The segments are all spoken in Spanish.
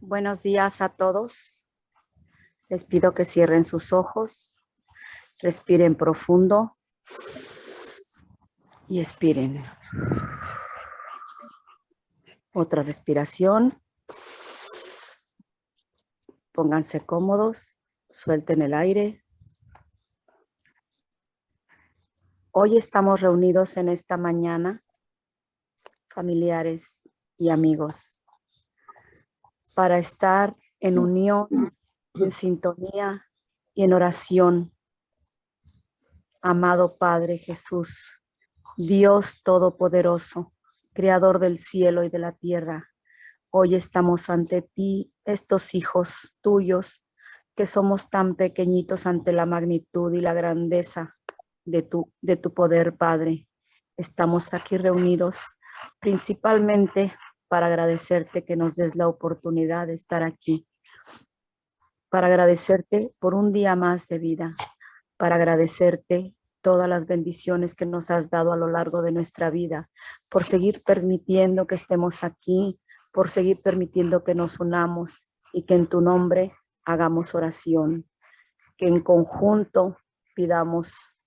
Buenos días a todos. Les pido que cierren sus ojos, respiren profundo y expiren. Otra respiración. Pónganse cómodos, suelten el aire. Hoy estamos reunidos en esta mañana, familiares y amigos, para estar en unión, en sintonía y en oración. Amado Padre Jesús, Dios Todopoderoso, Creador del cielo y de la tierra, hoy estamos ante ti, estos hijos tuyos, que somos tan pequeñitos ante la magnitud y la grandeza de tu poder, Padre. Estamos aquí reunidos principalmente para agradecerte que nos des la oportunidad de estar aquí, para agradecerte por un día más de vida, para agradecerte todas las bendiciones que nos has dado a lo largo de nuestra vida, por seguir permitiendo que estemos aquí, por seguir permitiendo que nos unamos y que en tu nombre hagamos oración, que en conjunto pidamos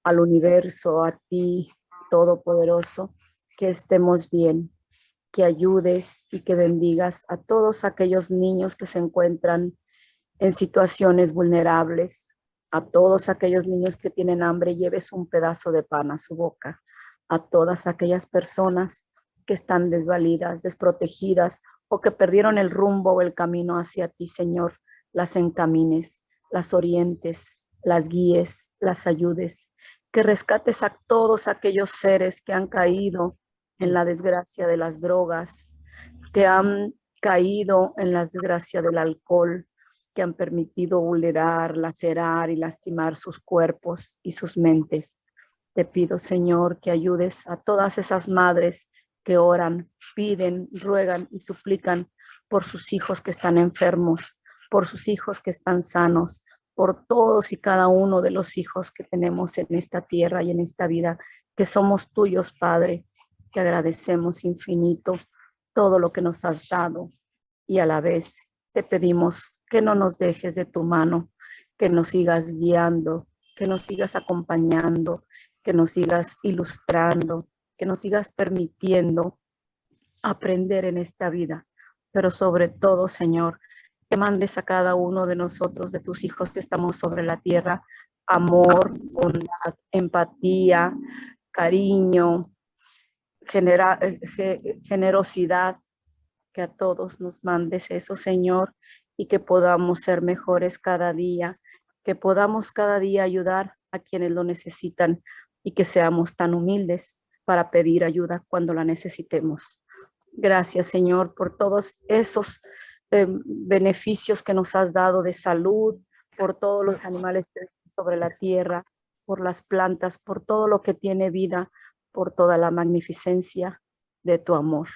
al universo, a ti, Todopoderoso, que estemos bien, que ayudes y que bendigas a todos aquellos niños que se encuentran en situaciones vulnerables, a todos aquellos niños que tienen hambre, lleves un pedazo de pan a su boca, a todas aquellas personas que están desvalidas, desprotegidas o que perdieron el rumbo o el camino hacia ti, Señor, las encamines, las orientes, las guíes, las ayudes, que rescates a todos aquellos seres que han caído en la desgracia de las drogas, que han caído en la desgracia del alcohol, que han permitido vulnerar, lacerar y lastimar sus cuerpos y sus mentes. Te pido, Señor, que ayudes a todas esas madres que oran, piden, ruegan y suplican por sus hijos que están enfermos, por sus hijos que están sanos, por todos y cada uno de los hijos que tenemos en esta tierra y en esta vida, que somos tuyos, Padre, que agradecemos infinito todo lo que nos has dado y a la vez te pedimos que no nos dejes de tu mano, que nos sigas guiando, que nos sigas acompañando, que nos sigas ilustrando, que nos sigas permitiendo aprender en esta vida. Pero sobre todo, Señor, que mandes a cada uno de nosotros, de tus hijos que estamos sobre la tierra, amor, bondad, empatía, cariño, generosidad, que a todos nos mandes eso, Señor, y que podamos ser mejores cada día, que podamos cada día ayudar a quienes lo necesitan y que seamos tan humildes para pedir ayuda cuando la necesitemos. Gracias, Señor, por todos esos beneficios que nos has dado de salud, por todos los animales sobre la tierra, por las plantas, por todo lo que tiene vida, por toda la magnificencia de tu amor.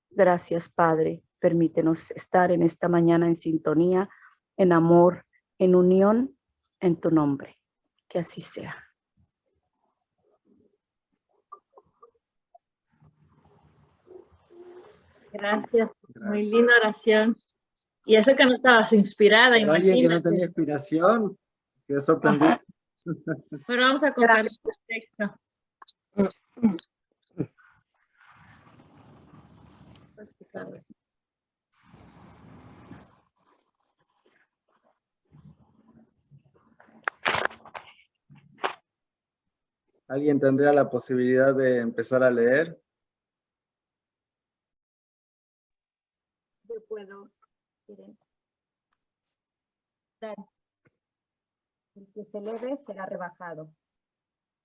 Gracias, Padre. Permítenos estar en esta mañana en sintonía, en amor, en unión, en tu nombre. Que así sea. Gracias. Muy linda oración. Y eso que no estabas inspirada, imagínate. Alguien que no tenía inspiración, quedé sorprendido. Pero vamos a compartir el texto. ¿Alguien tendría la posibilidad de empezar a leer? Yo puedo. Miren. El que se eleve será rebajado.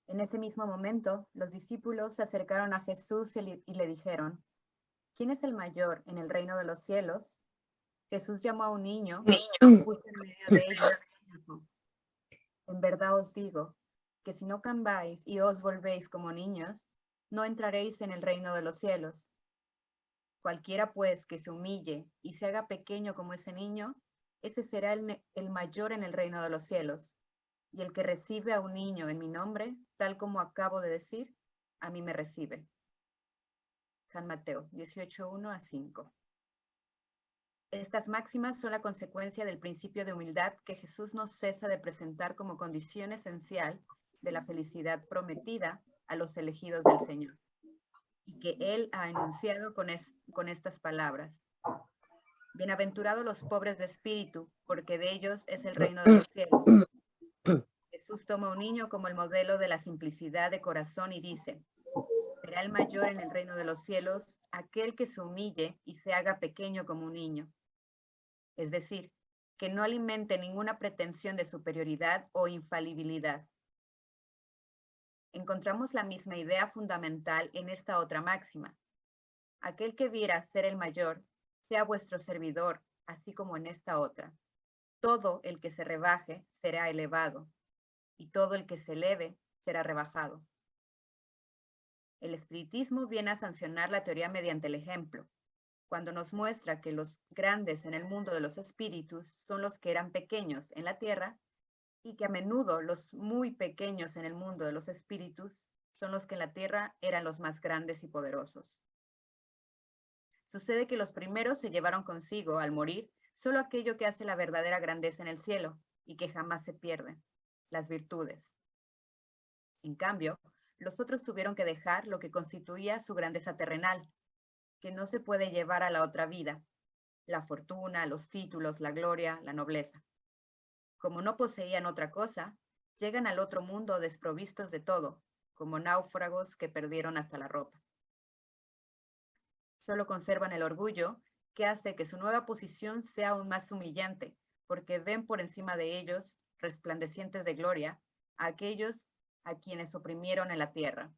En ese mismo momento, los discípulos se acercaron a Jesús y le dijeron, ¿quién es el mayor en el reino de los cielos? Jesús llamó a un niño, lo puso en medio de ellos y dijo, en verdad os digo, que si no cambiáis y os volvéis como niños, no entraréis en el reino de los cielos. Cualquiera pues que se humille y se haga pequeño como ese niño, ese será el mayor en el reino de los cielos. Y el que recibe a un niño en mi nombre, tal como acabo de decir, a mí me recibe. San Mateo 18:1-5. Estas máximas son la consecuencia del principio de humildad que Jesús no cesa de presentar como condición esencial de la felicidad prometida a los elegidos del Señor, y que Él ha enunciado con estas palabras. Bienaventurados los pobres de espíritu, porque de ellos es el reino de los cielos. Jesús toma un niño como el modelo de la simplicidad de corazón y dice: será el mayor en el reino de los cielos aquel que se humille y se haga pequeño como un niño. Es decir, que no alimente ninguna pretensión de superioridad o infalibilidad. Encontramos la misma idea fundamental en esta otra máxima. Aquel que viera ser el mayor, sea vuestro servidor, así como en esta otra. Todo el que se rebaje será elevado, y todo el que se eleve será rebajado. El espiritismo viene a sancionar la teoría mediante el ejemplo, cuando nos muestra que los grandes en el mundo de los espíritus son los que eran pequeños en la tierra, y que a menudo los muy pequeños en el mundo de los espíritus son los que en la tierra eran los más grandes y poderosos. Sucede que los primeros se llevaron consigo, al morir, solo aquello que hace la verdadera grandeza en el cielo y que jamás se pierde, las virtudes. En cambio, los otros tuvieron que dejar lo que constituía su grandeza terrenal, que no se puede llevar a la otra vida, la fortuna, los títulos, la gloria, la nobleza. Como no poseían otra cosa, llegan al otro mundo desprovistos de todo, como náufragos que perdieron hasta la ropa. Solo conservan el orgullo, que hace que su nueva posición sea aún más humillante, porque ven por encima de ellos, resplandecientes de gloria, a aquellos a quienes oprimieron en la tierra.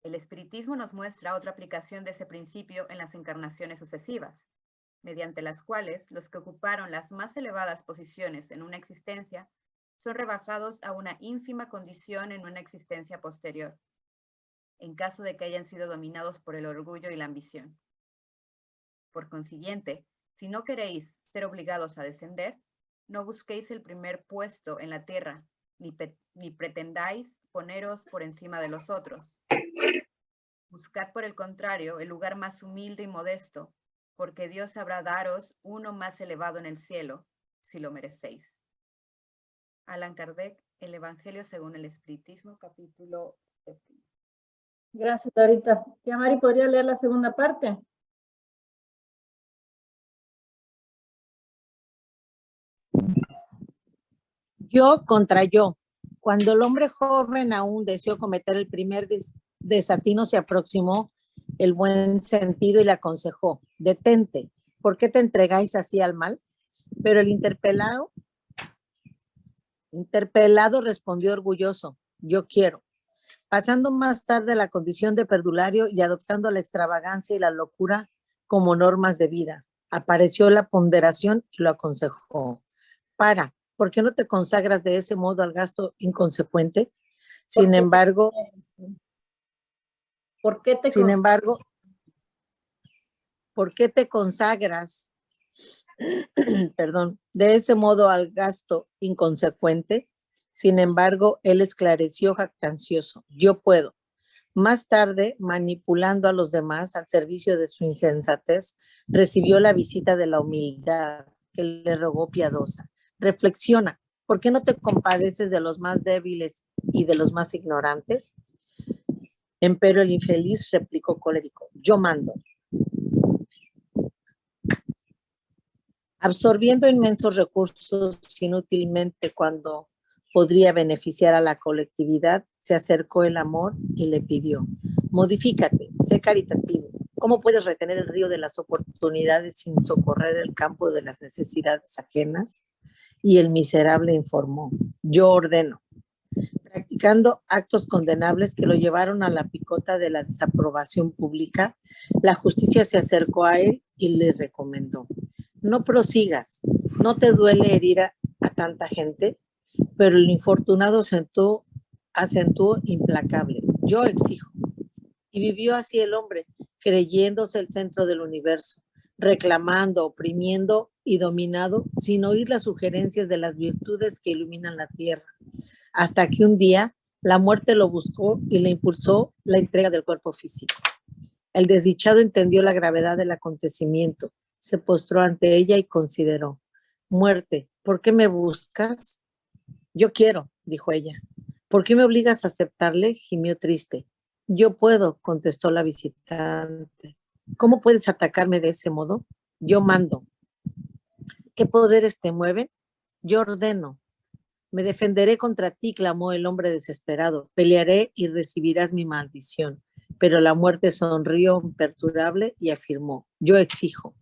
El espiritismo nos muestra otra aplicación de ese principio en las encarnaciones sucesivas, mediante las cuales los que ocuparon las más elevadas posiciones en una existencia son rebajados a una ínfima condición en una existencia posterior, en caso de que hayan sido dominados por el orgullo y la ambición. Por consiguiente, si no queréis ser obligados a descender, no busquéis el primer puesto en la tierra, ni pretendáis poneros por encima de los otros. Buscad, por el contrario, el lugar más humilde y modesto, porque Dios sabrá daros uno más elevado en el cielo, si lo merecéis. Allan Kardec, El Evangelio según el Espiritismo, capítulo 7. Gracias, Dorita. Tía Mari, ¿podría leer la segunda parte? Yo contra yo. Cuando el hombre joven aún deseó cometer el primer desatino, se aproximó el buen sentido y le aconsejó: detente, ¿por qué te entregáis así al mal? Pero el interpelado respondió orgulloso: yo quiero. Pasando más tarde a la condición de perdulario y adoptando la extravagancia y la locura como normas de vida, apareció la ponderación y lo aconsejó: ¿por qué no te consagras de ese modo al gasto inconsecuente? Sin embargo, ¿por qué te consagras, de ese modo al gasto inconsecuente? Sin embargo, él esclareció jactancioso: yo puedo. Más tarde, manipulando a los demás al servicio de su insensatez, recibió la visita de la humildad, que le rogó piadosa: reflexiona, ¿por qué no te compadeces de los más débiles y de los más ignorantes? Empero el infeliz replicó colérico: yo mando. Absorbiendo inmensos recursos inútilmente cuando podría beneficiar a la colectividad, se acercó el amor y le pidió: modifícate, sé caritativo. ¿Cómo puedes retener el río de las oportunidades sin socorrer el campo de las necesidades ajenas? Y el miserable informó: yo ordeno. Practicando actos condenables que lo llevaron a la picota de la desaprobación pública, la justicia se acercó a él y le recomendó: no prosigas, no te duele herir a tanta gente. Pero el infortunado acentuó implacable: yo exijo. Y vivió así el hombre, creyéndose el centro del universo, reclamando, oprimiendo y dominado, sin oír las sugerencias de las virtudes que iluminan la tierra, hasta que un día la muerte lo buscó y le impulsó la entrega del cuerpo físico. El desdichado entendió la gravedad del acontecimiento, se postró ante ella y consideró: muerte, ¿por qué me buscas? Yo quiero, dijo ella. ¿Por qué me obligas a aceptarle? Gimió triste. Yo puedo, contestó la visitante. ¿Cómo puedes atacarme de ese modo? Yo mando. ¿Qué poderes te mueven? Yo ordeno. Me defenderé contra ti, clamó el hombre desesperado. Pelearé y recibirás mi maldición. Pero la muerte sonrió imperturbable y afirmó: yo exijo.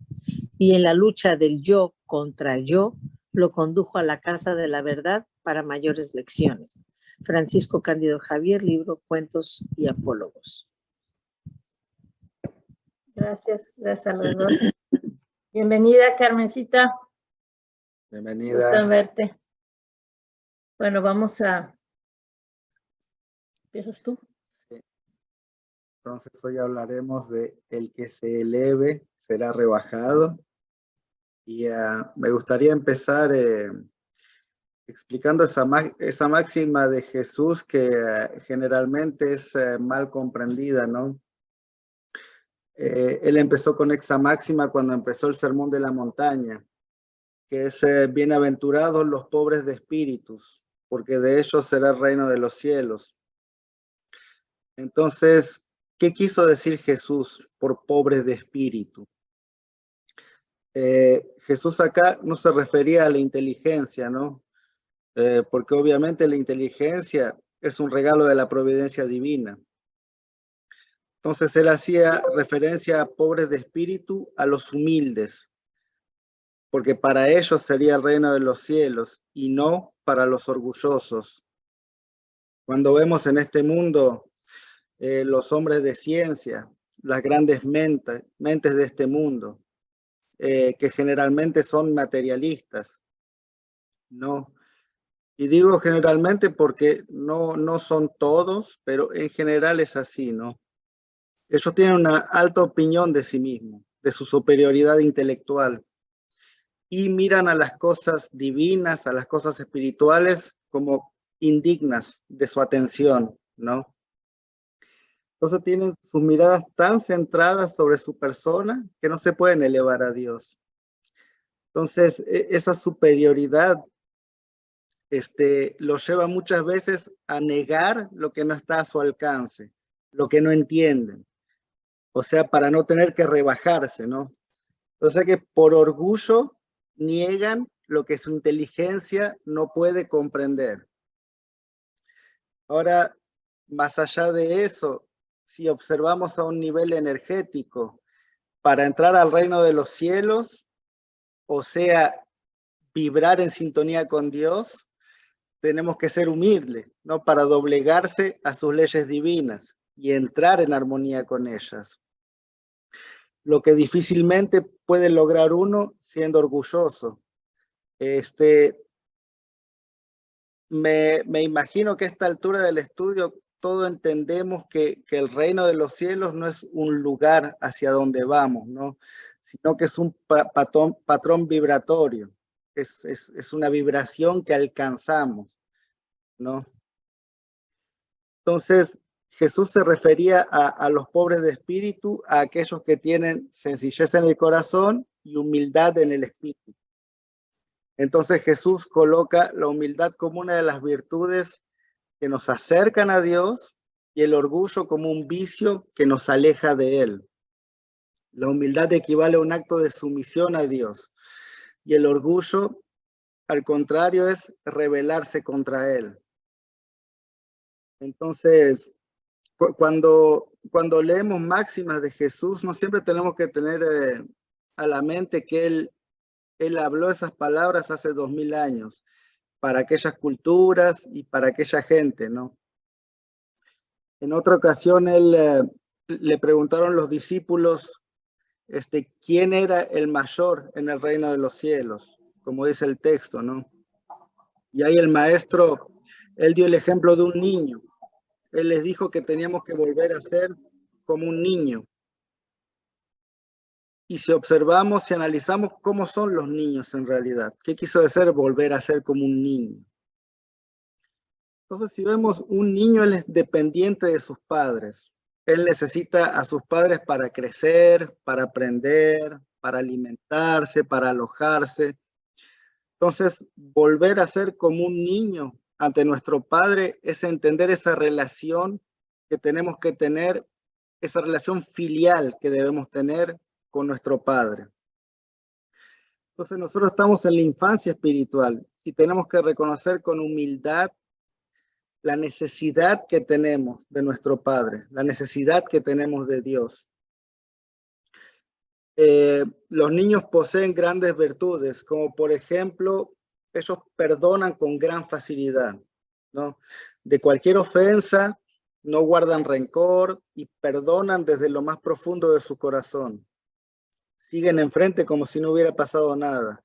Y en la lucha del yo contra yo, lo condujo a la casa de la verdad para mayores lecciones. Francisco Cándido Javier, libro Cuentos y Apólogos. Gracias a los dos. Bienvenida, Carmencita. Bienvenida. Gusto en verte. Bueno, vamos a... ¿Empiezas tú? Entonces hoy hablaremos de el que se eleve será rebajado. Y me gustaría empezar explicando esa máxima de Jesús que generalmente es mal comprendida, ¿no? Él empezó con esa máxima cuando empezó el Sermón de la Montaña, que es bienaventurados los pobres de espíritus, porque de ellos será el reino de los cielos. Entonces, ¿qué quiso decir Jesús por pobres de espíritu? Jesús acá no se refería a la inteligencia, ¿no? Porque obviamente la inteligencia es un regalo de la providencia divina. Entonces él hacía referencia a pobres de espíritu, a los humildes, porque para ellos sería el reino de los cielos y no para los orgullosos. Cuando vemos en este mundo los hombres de ciencia, las grandes mentes de este mundo, que generalmente son materialistas, ¿no? Y digo generalmente porque no son todos, pero en general es así, ¿no? Ellos tienen una alta opinión de sí mismos, de su superioridad intelectual, y miran a las cosas divinas, a las cosas espirituales, como indignas de su atención, ¿no? Entonces tienen sus miradas tan centradas sobre su persona que no se pueden elevar a Dios. Entonces, esa superioridad lo lleva muchas veces a negar lo que no está a su alcance, lo que no entienden. O sea, para no tener que rebajarse, ¿no? O sea que por orgullo niegan lo que su inteligencia no puede comprender. Ahora, más allá de eso, si observamos a un nivel energético, para entrar al reino de los cielos, o sea, vibrar en sintonía con Dios, tenemos que ser humildes, ¿no? Para doblegarse a sus leyes divinas y entrar en armonía con ellas. Lo que difícilmente puede lograr uno siendo orgulloso. Me imagino que a esta altura del estudio todos entendemos que el reino de los cielos no es un lugar hacia donde vamos, ¿no? Sino que es un patrón vibratorio, es una vibración que alcanzamos, ¿no? Entonces, Jesús se refería a los pobres de espíritu, a aquellos que tienen sencillez en el corazón y humildad en el espíritu. Entonces Jesús coloca la humildad como una de las virtudes que nos acercan a Dios y el orgullo como un vicio que nos aleja de Él. La humildad equivale a un acto de sumisión a Dios y el orgullo, al contrario, es rebelarse contra Él. Entonces, cuando leemos máximas de Jesús, no siempre tenemos que tener a la mente que Él habló esas palabras hace 2000 años, para aquellas culturas y para aquella gente, ¿no? En otra ocasión, le preguntaron los discípulos quién era el mayor en el reino de los cielos, como dice el texto, ¿no? Y ahí el maestro, él dio el ejemplo de un niño. Él les dijo que teníamos que volver a ser como un niño. Y si observamos y analizamos cómo son los niños en realidad, ¿qué quiso decir volver a ser como un niño? Entonces, si vemos un niño, él es dependiente de sus padres. Él necesita a sus padres para crecer, para aprender, para alimentarse, para alojarse. Entonces, volver a ser como un niño ante nuestro Padre es entender esa relación que tenemos que tener, esa relación filial que debemos tener con nuestro Padre. Entonces, nosotros estamos en la infancia espiritual y tenemos que reconocer con humildad la necesidad que tenemos de nuestro Padre, la necesidad que tenemos de Dios. Los niños poseen grandes virtudes, como por ejemplo, ellos perdonan con gran facilidad, ¿no? De cualquier ofensa, no guardan rencor y perdonan desde lo más profundo de su corazón. Siguen enfrente como si no hubiera pasado nada.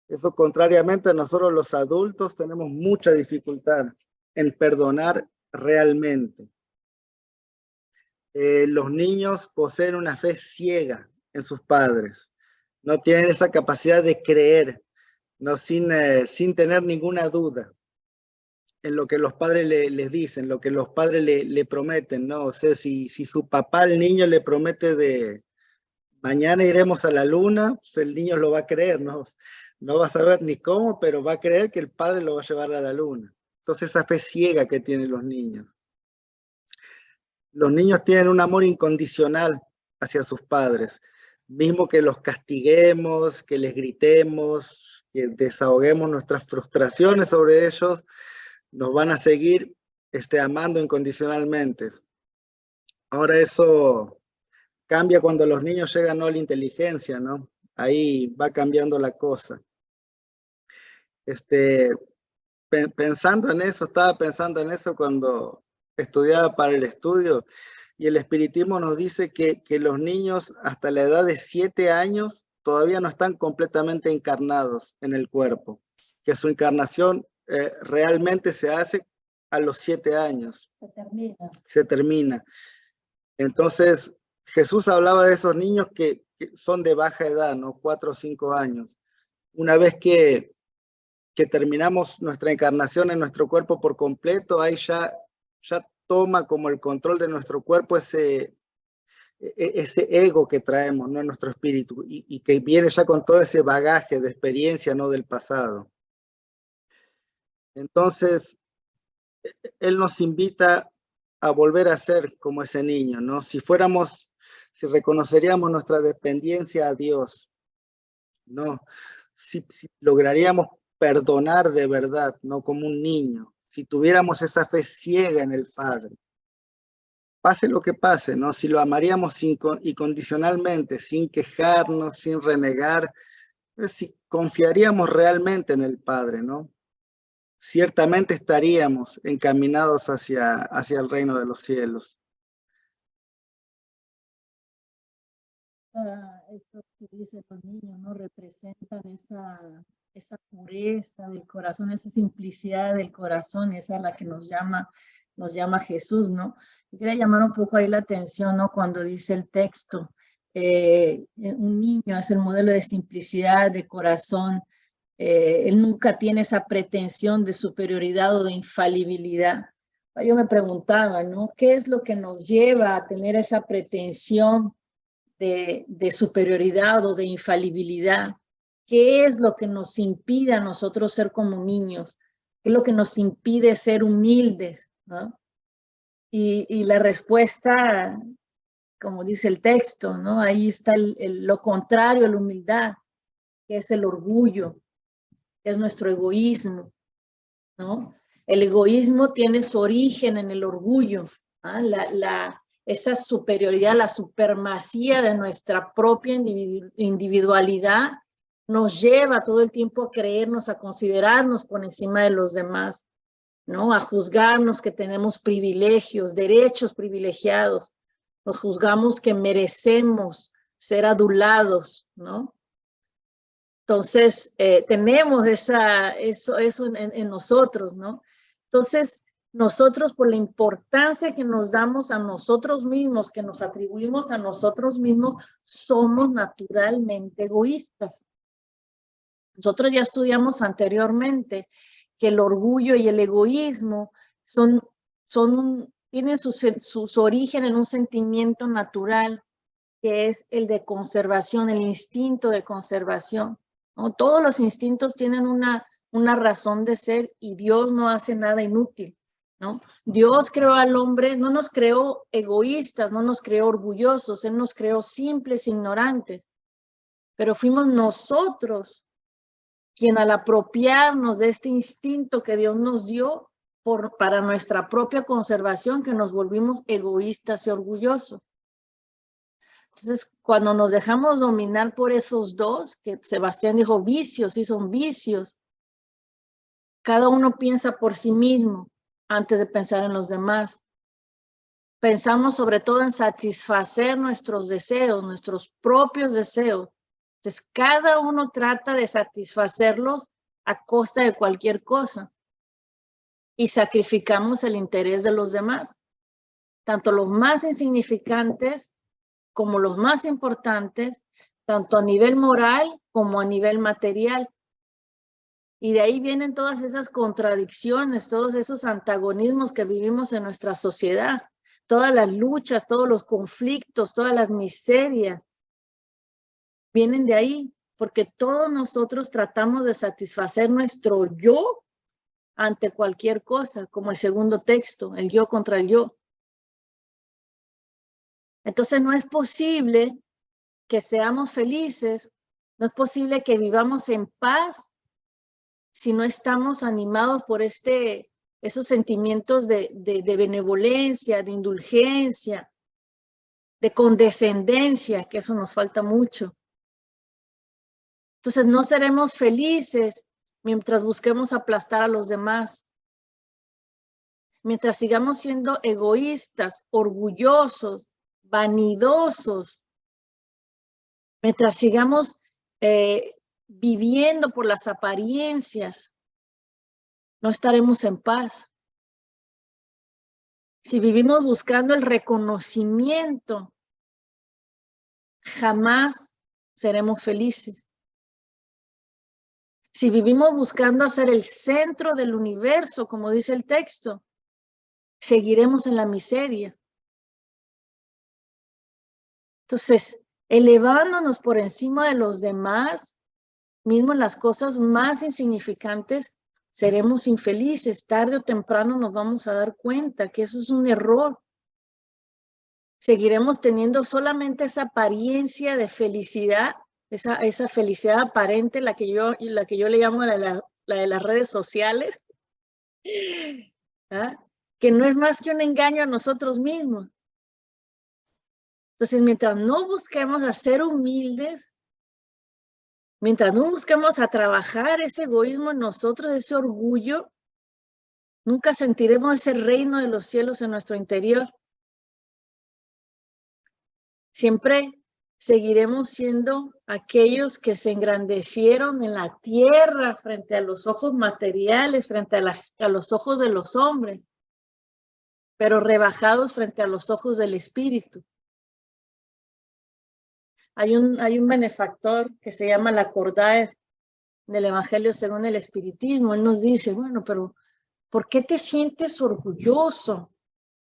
Eso, contrariamente a nosotros los adultos, tenemos mucha dificultad en perdonar realmente. Los niños poseen una fe ciega en sus padres. No tienen esa capacidad de creer, no sin tener ninguna duda en lo que los padres les dicen, lo que los padres le prometen, ¿no? O sea, si su papá al niño le promete de mañana iremos a la luna, pues el niño lo va a creer, ¿no? No va a saber ni cómo, pero va a creer que el padre lo va a llevar a la luna. Entonces esa fe ciega que tienen los niños. Los niños tienen un amor incondicional hacia sus padres. Mismo que los castiguemos, que les gritemos, que desahoguemos nuestras frustraciones sobre ellos, nos van a seguir amando incondicionalmente. Ahora eso cambia cuando los niños llegan, ¿no?, a la inteligencia, ¿no? Ahí va cambiando la cosa. Pensando en eso, estaba pensando en eso cuando estudiaba para el estudio, y el espiritismo nos dice que los niños hasta la edad de 7 años todavía no están completamente encarnados en el cuerpo, que su encarnación realmente se hace a los 7 años. Se termina. Entonces, Jesús hablaba de esos niños que son de baja edad, ¿no? 4 o 5 años. Una vez que terminamos nuestra encarnación en nuestro cuerpo por completo, ahí ya toma como el control de nuestro cuerpo ese ego que traemos, ¿no?, en nuestro espíritu, y que viene ya con todo ese bagaje de experiencia, ¿no?, del pasado. Entonces, Él nos invita a volver a ser como ese niño, ¿no? Si reconoceríamos nuestra dependencia a Dios, ¿no? Si lograríamos perdonar de verdad, no como un niño, si tuviéramos esa fe ciega en el Padre, pase lo que pase, ¿no? Si lo amaríamos incondicionalmente, sin quejarnos, sin renegar, si confiaríamos realmente en el Padre, ¿no? Ciertamente estaríamos encaminados hacia el reino de los cielos. Eso que dicen los niños, ¿no? Representan esa pureza del corazón, esa simplicidad del corazón, esa es la que nos llama Jesús, ¿no? Yo quería llamar un poco ahí la atención, ¿no?, cuando dice el texto, un niño es el modelo de simplicidad, de corazón. Él nunca tiene esa pretensión de superioridad o de infalibilidad. Yo me preguntaba, ¿no?, ¿qué es lo que nos lleva a tener esa pretensión de superioridad o de infalibilidad? ¿Qué es lo que nos impide a nosotros ser como niños? ¿Qué es lo que nos impide ser humildes, ¿no? Y la respuesta, como dice el texto, ¿no?, ahí está lo contrario a la humildad, que es el orgullo, que es nuestro egoísmo, ¿no? El egoísmo tiene su origen en el orgullo, ¿ah? Esa superioridad, la supremacía de nuestra propia individualidad nos lleva todo el tiempo a creernos, a considerarnos por encima de los demás, ¿no? A juzgarnos que tenemos privilegios, derechos privilegiados. Nos juzgamos que merecemos ser adulados, ¿no? Entonces, tenemos eso en nosotros, ¿no? Entonces, nosotros, por la importancia que nos damos a nosotros mismos, que nos atribuimos a nosotros mismos, somos naturalmente egoístas. Nosotros ya estudiamos anteriormente que el orgullo y el egoísmo son tienen su origen en un sentimiento natural, que es el de conservación, el instinto de conservación, ¿no? Todos los instintos tienen una razón de ser y Dios no hace nada inútil, ¿no? Dios creó al hombre, no nos creó egoístas, no nos creó orgullosos, Él nos creó simples, ignorantes, pero fuimos nosotros quien al apropiarnos de este instinto que Dios nos dio para nuestra propia conservación, que nos volvimos egoístas y orgullosos. Entonces, cuando nos dejamos dominar por esos dos, que Sebastián dijo vicios, sí son vicios, cada uno piensa por sí mismo antes de pensar en los demás. Pensamos sobre todo en satisfacer nuestros deseos, nuestros propios deseos. Entonces, cada uno trata de satisfacerlos a costa de cualquier cosa. Y sacrificamos el interés de los demás, tanto los más insignificantes como los más importantes, tanto a nivel moral como a nivel material. Y de ahí vienen todas esas contradicciones, todos esos antagonismos que vivimos en nuestra sociedad, todas las luchas, todos los conflictos, todas las miserias, vienen de ahí, porque todos nosotros tratamos de satisfacer nuestro yo ante cualquier cosa, como el segundo texto, el yo contra el yo. Entonces no es posible que seamos felices, no es posible que vivamos en paz si no estamos animados por esos sentimientos de benevolencia, de indulgencia, de condescendencia, que eso nos falta mucho. Entonces no seremos felices mientras busquemos aplastar a los demás, mientras sigamos siendo egoístas, orgullosos, vanidosos, mientras sigamos viviendo por las apariencias, no estaremos en paz. Si vivimos buscando el reconocimiento, jamás seremos felices. Si vivimos buscando ser el centro del universo, como dice el texto, seguiremos en la miseria. Entonces, elevándonos por encima de los demás, mismo en las cosas más insignificantes, seremos infelices. Tarde o temprano nos vamos a dar cuenta que eso es un error. Seguiremos teniendo solamente esa apariencia de felicidad, esa felicidad aparente, la que yo le llamo la de las redes sociales, ¿ah? Que no es más que un engaño a nosotros mismos. Entonces, mientras no busquemos a ser humildes, mientras no busquemos a trabajar ese egoísmo en nosotros, ese orgullo, nunca sentiremos ese reino de los cielos en nuestro interior. Siempre seguiremos siendo aquellos que se engrandecieron en la tierra frente a los ojos materiales, frente a los ojos de los hombres, pero rebajados frente a los ojos del Espíritu. Hay un benefactor que se llama Lacordaire del Evangelio según el Espiritismo. Él nos dice, bueno, pero ¿por qué te sientes orgulloso?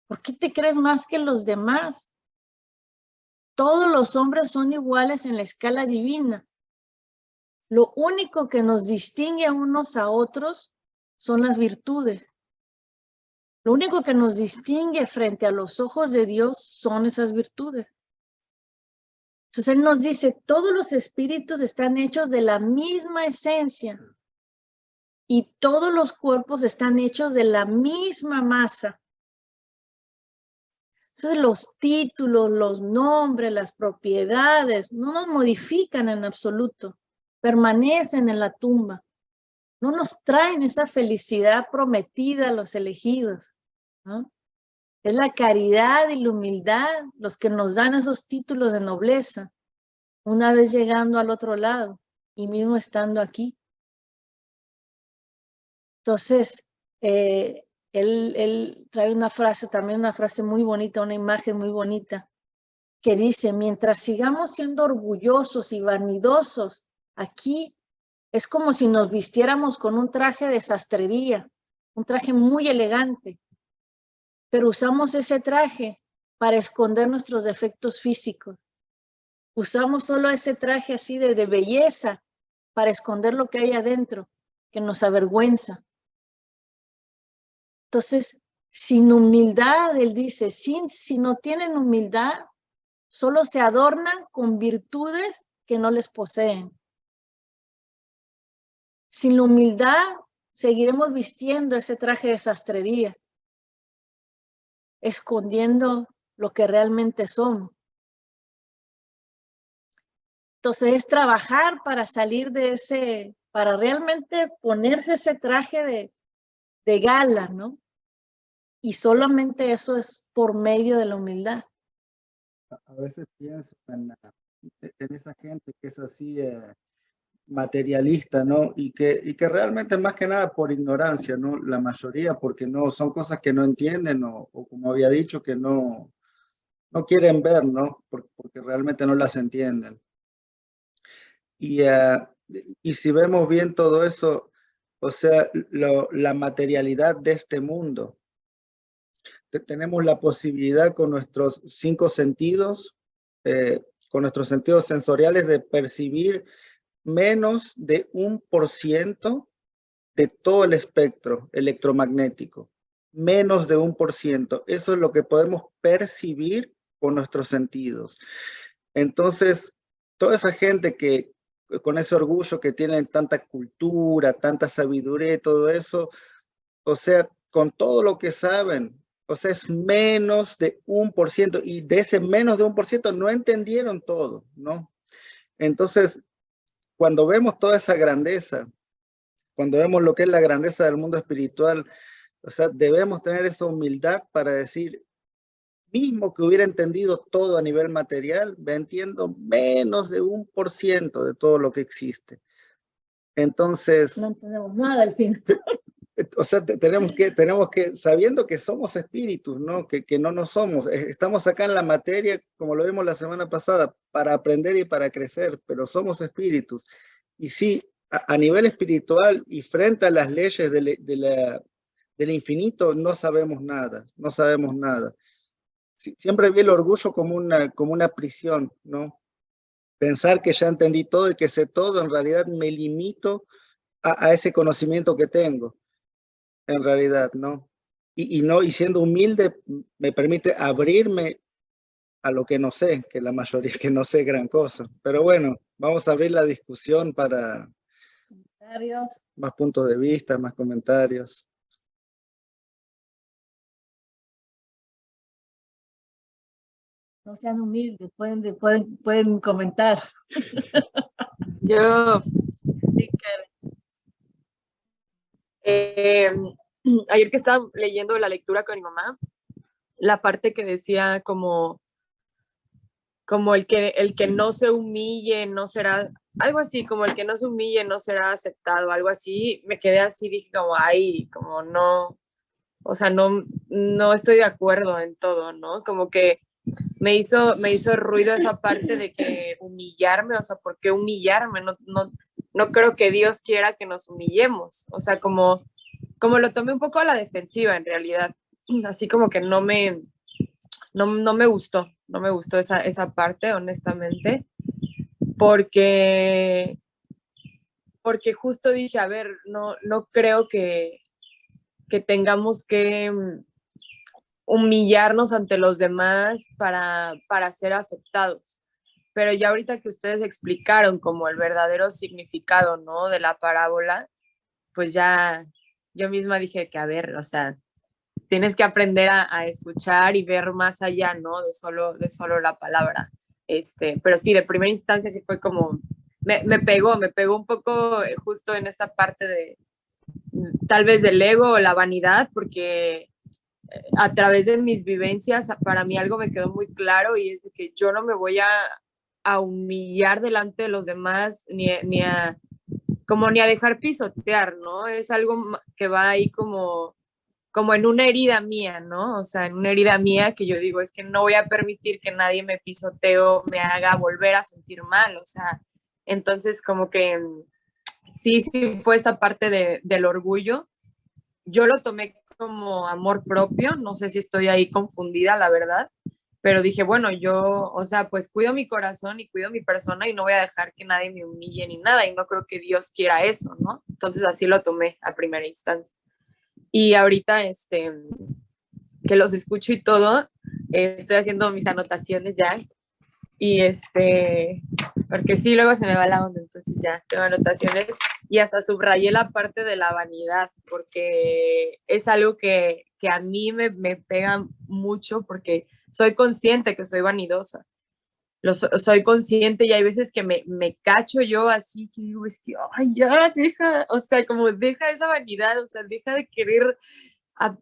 ¿Por qué te crees más que los demás? Todos los hombres son iguales en la escala divina. Lo único que nos distingue a unos a otros son las virtudes. Lo único que nos distingue frente a los ojos de Dios son esas virtudes. Entonces Él nos dice, todos los espíritus están hechos de la misma esencia y todos los cuerpos están hechos de la misma masa. Entonces los títulos, los nombres, las propiedades no nos modifican en absoluto, permanecen en la tumba, no nos traen esa felicidad prometida a los elegidos, ¿no? Es la caridad y la humildad los que nos dan esos títulos de nobleza, una vez llegando al otro lado y mismo estando aquí. Entonces, él trae una frase, también una frase muy bonita, una imagen muy bonita, que dice, mientras sigamos siendo orgullosos y vanidosos, aquí es como si nos vistiéramos con un traje de sastrería, un traje muy elegante, pero usamos ese traje para esconder nuestros defectos físicos. Usamos solo ese traje así de belleza para esconder lo que hay adentro, que nos avergüenza. Entonces, sin humildad, él dice, si no tienen humildad, solo se adornan con virtudes que no les poseen. Sin la humildad, seguiremos vistiendo ese traje de sastrería, escondiendo lo que realmente somos. Entonces es trabajar para salir de ese, para realmente ponerse ese traje de gala, ¿no? Y solamente eso es por medio de la humildad. A veces pienso en esa gente que es así materialista, ¿no? Y que realmente más que nada por ignorancia, ¿no? La mayoría, porque no son cosas que no entienden o como había dicho, que no quieren ver, ¿no? Porque realmente no las entienden. Y si vemos bien todo eso, o sea, la materialidad de este mundo, tenemos la posibilidad con nuestros 5 sentidos, con nuestros sentidos sensoriales de percibir menos de 1% de todo el espectro electromagnético, menos de 1%. Eso es lo que podemos percibir con nuestros sentidos. Entonces, toda esa gente que con ese orgullo que tienen tanta cultura, tanta sabiduría y todo eso, o sea, con todo lo que saben, o sea, es menos de 1%, y de ese menos de 1% no entendieron todo, ¿no? Entonces, cuando vemos toda esa grandeza, cuando vemos lo que es la grandeza del mundo espiritual, o sea, debemos tener esa humildad para decir, mismo que hubiera entendido todo a nivel material, me entiendo menos de 1% de todo lo que existe. Entonces, No entendemos nada al fin. o sea, tenemos que, sabiendo que somos espíritus, ¿no? Que no nos somos, estamos acá en la materia, como lo vimos la semana pasada, para aprender y para crecer, pero somos espíritus. Y sí, a nivel espiritual y frente a las leyes del infinito, no sabemos nada, no sabemos nada. Siempre vi el orgullo como una prisión, ¿no? Pensar que ya entendí todo y que sé todo, en realidad me limito a ese conocimiento que tengo, en realidad, ¿no? Y siendo humilde me permite abrirme a lo que no sé, que la mayoría que no sé gran cosa. Pero bueno, vamos a abrir la discusión para Comentarios. más puntos de vista, más comentarios. No sean humildes, pueden comentar. Yo ayer que estaba leyendo la lectura con mi mamá, la parte que decía como el que no se humille no será, algo así, como el que no se humille no será aceptado, algo así, me quedé así, dije como, ay, como no, o sea, no estoy de acuerdo en todo, ¿no? Como que me hizo ruido esa parte de que humillarme, o sea, ¿por qué humillarme? No creo que Dios quiera que nos humillemos, o sea, como lo tomé un poco a la defensiva en realidad, así como que no me gustó, no me gustó esa parte, honestamente, porque justo dije, a ver, no creo que tengamos que humillarnos ante los demás para ser aceptados. Pero ya ahorita que ustedes explicaron como el verdadero significado, ¿no? De la parábola, pues ya yo misma dije que, a ver, o sea, tienes que aprender a escuchar y ver más allá, ¿no? De solo la palabra. Pero sí, de primera instancia sí fue como, me pegó un poco justo en esta parte de, tal vez del ego o la vanidad, porque a través de mis vivencias, para mí algo me quedó muy claro y es de que yo no me voy a humillar delante de los demás ni a dejar pisotear, ¿no? Es algo que va ahí como en una herida mía, ¿no? O sea, en una herida mía que yo digo, es que no voy a permitir que nadie me pisotee o me haga volver a sentir mal, o sea, entonces como que sí fue esta parte del orgullo. Yo lo tomé como amor propio, no sé si estoy ahí confundida, la verdad, pero dije, bueno, yo, o sea, pues cuido mi corazón y cuido mi persona y no voy a dejar que nadie me humille ni nada, y no creo que Dios quiera eso, ¿no? Entonces así lo tomé a primera instancia. Y ahorita, que los escucho y todo, estoy haciendo mis anotaciones ya, y porque sí, luego se me va la onda, entonces ya tengo anotaciones y hasta subrayé la parte de la vanidad, porque es algo que a mí me pega mucho, porque soy consciente que soy vanidosa, soy consciente y hay veces que me cacho yo así, que digo, es que, ay, ya, deja, o sea, como deja esa vanidad, o sea, deja de querer,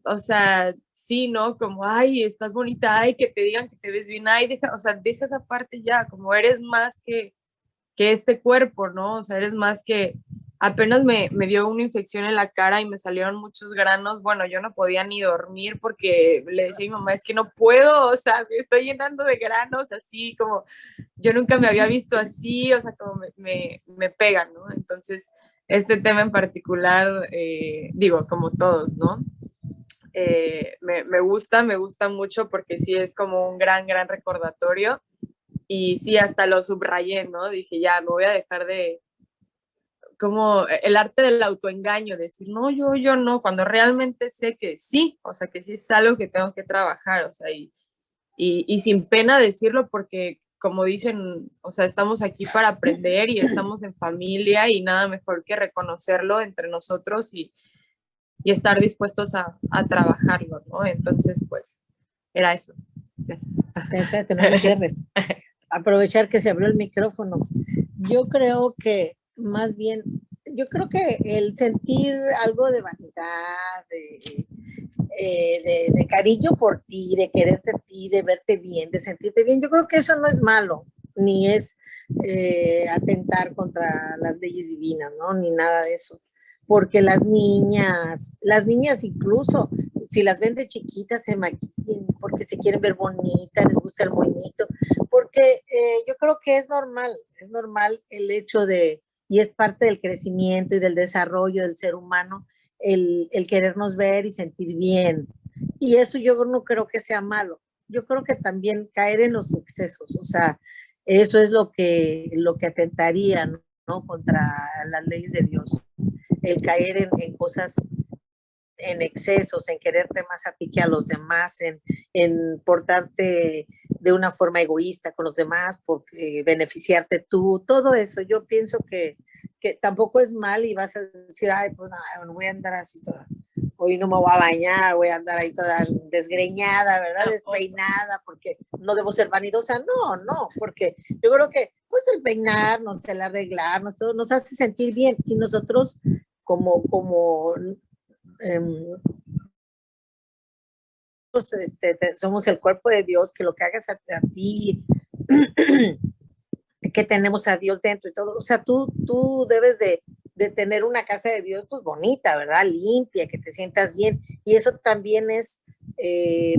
o sea, sí, ¿no? Como, ay, estás bonita, ay, que te digan que te ves bien, ay, deja, o sea, deja esa parte ya, como eres más que este cuerpo, ¿no? O sea, eres más que, apenas me dio una infección en la cara y me salieron muchos granos, bueno, yo no podía ni dormir porque le decía a mi mamá, es que no puedo, o sea, me estoy llenando de granos, así como, yo nunca me había visto así, o sea, como me pegan, ¿no? Entonces, este tema en particular, digo, como todos, ¿no? Me gusta mucho porque sí es como un gran recordatorio y sí, hasta lo subrayé, ¿no? Dije, ya, me voy a dejar de, como el arte del autoengaño, decir, no, yo no, cuando realmente sé que sí, o sea, que sí es algo que tengo que trabajar, o sea, y sin pena decirlo porque, como dicen, o sea, estamos aquí para aprender y estamos en familia y nada mejor que reconocerlo entre nosotros y estar dispuestos a trabajarlo, ¿no? Entonces, pues, era eso. Gracias. Espérate, no me cierres. Aprovechar que se abrió el micrófono. Yo creo que más bien, yo creo que el sentir algo de vanidad, de cariño por ti, de quererte a ti, de verte bien, de sentirte bien, yo creo que eso no es malo, ni es atentar contra las leyes divinas, ¿no? Ni nada de eso. Porque las niñas incluso, si las ven de chiquitas, se maquillan porque se quieren ver bonitas, les gusta el moñito, porque yo creo que es normal el hecho de, y es parte del crecimiento y del desarrollo del ser humano, el querernos ver y sentir bien. Y eso yo no creo que sea malo. Yo creo que también caer en los excesos, o sea, eso es lo que atentaría, ¿no? Contra las leyes de Dios. El caer en cosas, en excesos, en quererte más a ti que a los demás, en portarte de una forma egoísta con los demás, por beneficiarte tú, todo eso. Yo pienso que tampoco es mal y vas a decir, ay, pues no, voy a andar así toda, hoy no me voy a bañar, voy a andar ahí toda desgreñada, ¿verdad? Despeinada, porque no debo ser vanidosa. No, porque yo creo que pues el peinarnos, el arreglarnos, todo nos hace sentir bien y nosotros como somos el cuerpo de Dios, que lo que hagas a ti, que tenemos a Dios dentro y todo, o sea, tú debes de tener una casa de Dios pues bonita, ¿verdad? Limpia, que te sientas bien, y eso también es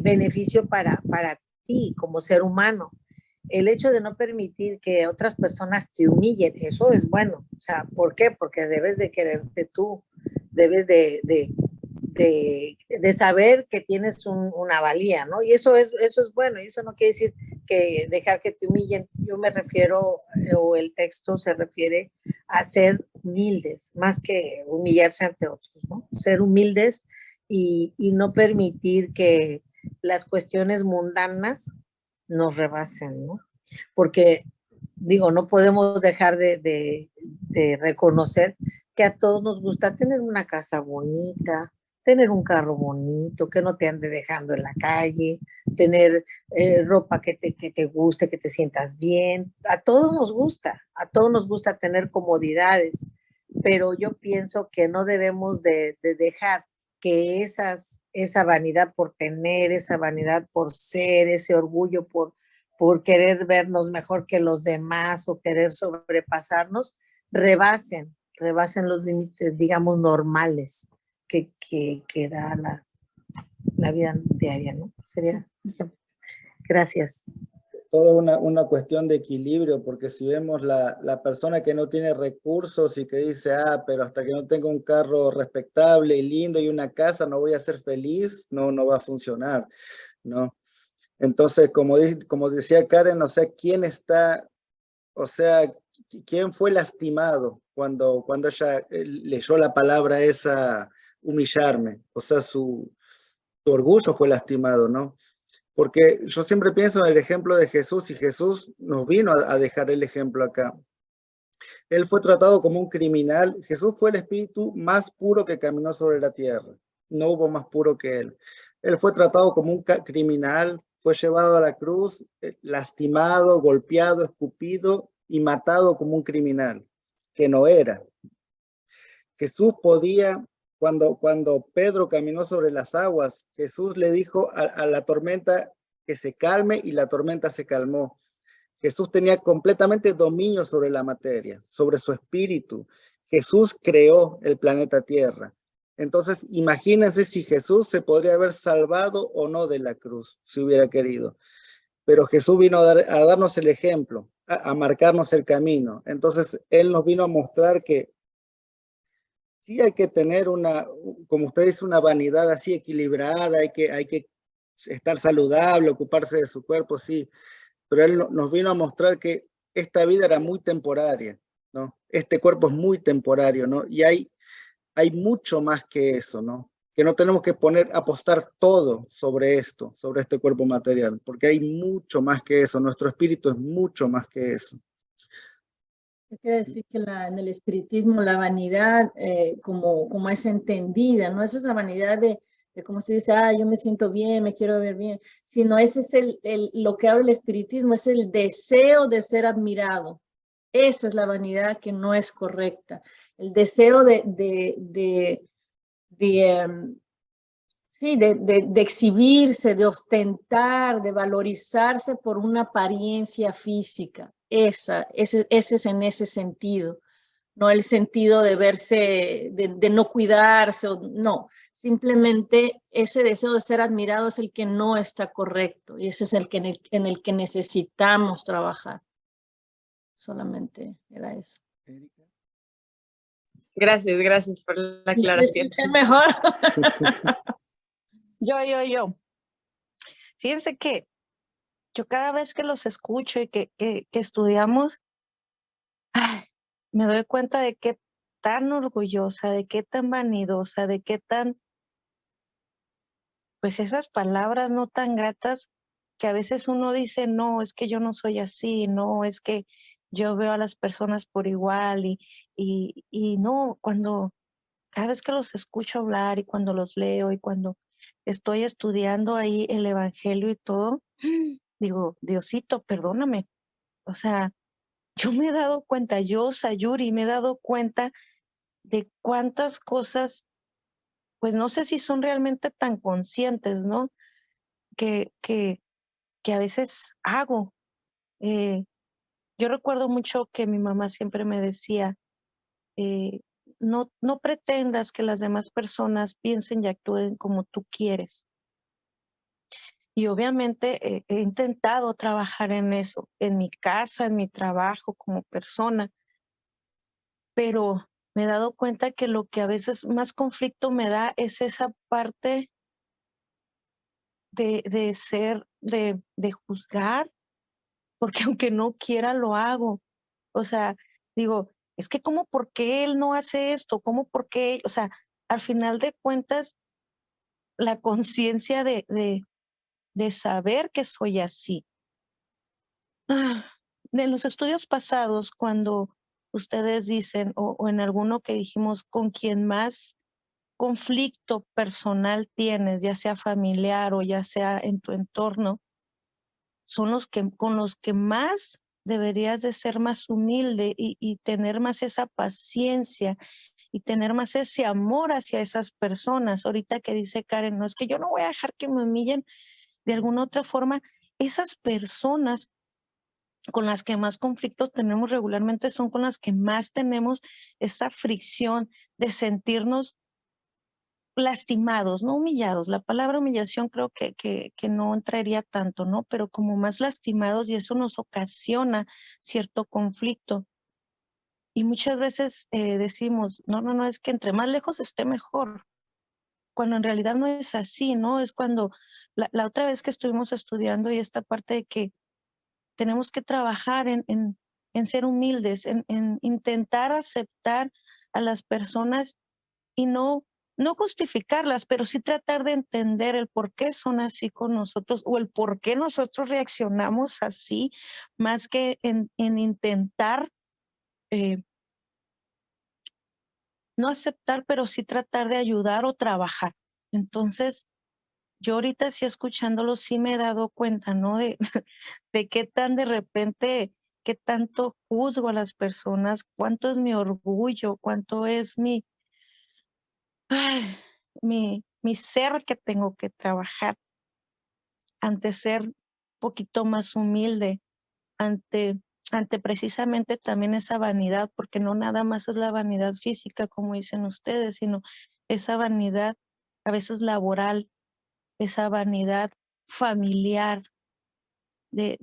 beneficio para ti como ser humano. El hecho de no permitir que otras personas te humillen, eso es bueno. O sea, ¿por qué? Porque debes de quererte tú, debes de saber que tienes una valía, ¿no? Y eso es bueno, y eso no quiere decir que dejar que te humillen. Yo me refiero, o el texto se refiere a ser humildes, más que humillarse ante otros, ¿no? Ser humildes y no permitir que las cuestiones mundanas nos rebasen, ¿no? Porque, digo, no podemos dejar de reconocer que a todos nos gusta tener una casa bonita, tener un carro bonito, que no te ande dejando en la calle, tener ropa que te guste, que te sientas bien. A todos nos gusta tener comodidades, pero yo pienso que no debemos de dejar que esa vanidad por tener, esa vanidad por ser, ese orgullo por querer vernos mejor que los demás o querer sobrepasarnos, rebasen los límites, digamos, normales que da la vida diaria, ¿no? Sería. Gracias. todo una cuestión de equilibrio, porque si vemos la persona que no tiene recursos y que dice, pero hasta que no tenga un carro respetable y lindo y una casa no voy a ser feliz, no va a funcionar, ¿no? Entonces, como decía Karen, o sea, ¿quién está, o sea, quién fue lastimado cuando ella leyó la palabra esa, humillarme? O sea, su orgullo fue lastimado, ¿no? Porque yo siempre pienso en el ejemplo de Jesús, y Jesús nos vino a dejar el ejemplo acá. Él fue tratado como un criminal. Jesús fue el espíritu más puro que caminó sobre la tierra. No hubo más puro que él. Él fue tratado como un criminal, fue llevado a la cruz, lastimado, golpeado, escupido y matado como un criminal, que no era. Jesús podía, cuando Pedro caminó sobre las aguas, Jesús le dijo a la tormenta que se calme, y la tormenta se calmó. Jesús tenía completamente dominio sobre la materia, sobre su espíritu. Jesús creó el planeta Tierra. Entonces, imagínense si Jesús se podría haber salvado o no de la cruz, si hubiera querido. Pero Jesús vino a darnos el ejemplo, a marcarnos el camino. Entonces, Él nos vino a mostrar que sí hay que tener como usted dice, una vanidad así equilibrada, hay que estar saludable, ocuparse de su cuerpo, sí. Pero Él nos vino a mostrar que esta vida era muy temporaria, ¿no? Este cuerpo es muy temporario, ¿no? Y hay mucho más que eso, ¿no? Que no tenemos que apostar todo sobre esto, sobre este cuerpo material, porque hay mucho más que eso. Nuestro espíritu es mucho más que eso. Quiere decir que en el espiritismo la vanidad, como es entendida, no es esa vanidad de como se dice, yo me siento bien, me quiero ver bien, sino ese es lo que habla el espiritismo, es el deseo de ser admirado. Esa es la vanidad que no es correcta. El deseo de exhibirse, de ostentar, de valorizarse por una apariencia física. Ese es en ese sentido, no el sentido de verse, de no cuidarse, no. Simplemente ese deseo de ser admirado es el que no está correcto, y ese es el que en el que necesitamos trabajar. Solamente era eso. Gracias por la aclaración. Es mejor. Yo. Fíjense que yo cada vez que los escucho y que estudiamos, me doy cuenta de qué tan orgullosa, de qué tan vanidosa, de qué tan, pues esas palabras no tan gratas que a veces uno dice, no, es que yo no soy así, no, es que yo veo a las personas por igual y no, cada vez que los escucho hablar y cuando los leo y cuando estoy estudiando ahí el evangelio y todo, digo, Diosito, perdóname. O sea, yo me he dado cuenta, yo, Sayuri, me he dado cuenta de cuántas cosas, pues no sé si son realmente tan conscientes, ¿no? Que a veces hago. Yo recuerdo mucho que mi mamá siempre me decía, no pretendas que las demás personas piensen y actúen como tú quieres. Y obviamente he intentado trabajar en eso, en mi casa, en mi trabajo, como persona, pero me he dado cuenta que lo que a veces más conflicto me da es esa parte de juzgar, porque aunque no quiera lo hago. O sea, digo, es que ¿cómo por qué él no hace esto? ¿Cómo por qué? O sea, al final de cuentas, la conciencia de saber que soy así. De los estudios pasados, cuando ustedes dicen, o en alguno que dijimos, con quien más conflicto personal tienes, ya sea familiar o ya sea en tu entorno, son con los que más deberías de ser más humilde y tener más esa paciencia y tener más ese amor hacia esas personas. Ahorita que dice Karen, no es que yo no voy a dejar que me humillen de alguna otra forma. Esas personas con las que más conflictos tenemos regularmente son con las que más tenemos esa fricción de sentirnos lastimados, no humillados. La palabra humillación creo que no entraría tanto, ¿no? Pero como más lastimados y eso nos ocasiona cierto conflicto. Y muchas veces decimos, no, es que entre más lejos esté mejor, cuando en realidad no es así, ¿no? Es cuando la otra vez que estuvimos estudiando y esta parte de que tenemos que trabajar en ser humildes, en intentar aceptar a las personas y no justificarlas, pero sí tratar de entender el por qué son así con nosotros o el por qué nosotros reaccionamos así, más que en intentar no aceptar, pero sí tratar de ayudar o trabajar. Entonces, yo ahorita sí escuchándolo, sí me he dado cuenta, ¿no? De qué tan de repente, qué tanto juzgo a las personas, cuánto es mi orgullo, cuánto es ay, mi ser que tengo que trabajar ante ser un poquito más humilde, ante, ante precisamente también esa vanidad, porque no nada más es la vanidad física, como dicen ustedes, sino esa vanidad a veces laboral, esa vanidad familiar, de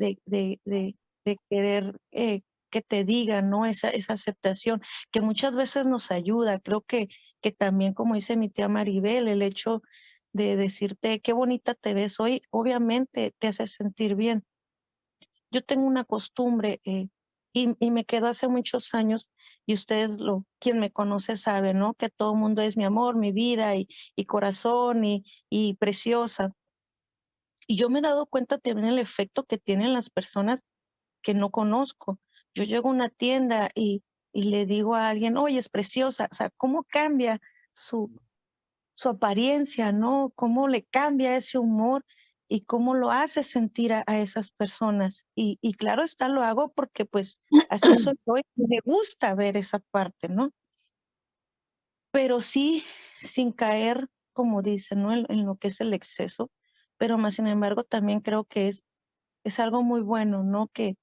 querer que te digan, ¿no? Esa aceptación que muchas veces nos ayuda. Creo que también, como dice mi tía Maribel, el hecho de decirte qué bonita te ves hoy, obviamente te hace sentir bien. Yo tengo una costumbre y me quedó hace muchos años y ustedes, quien me conoce sabe, ¿no? Que todo el mundo es mi amor, mi vida y corazón y preciosa. Y yo me he dado cuenta también el efecto que tienen las personas que no conozco. Yo llego a una tienda y le digo a alguien, oye, es preciosa. O sea, ¿cómo cambia su apariencia, ¿no? ¿Cómo le cambia ese humor y cómo lo hace sentir a esas personas? Y claro está, lo hago porque pues así soy yo y me gusta ver esa parte, ¿no? Pero sí, sin caer, como dicen, ¿no? En lo que es el exceso, pero más sin embargo también creo que es algo muy bueno, ¿no? Que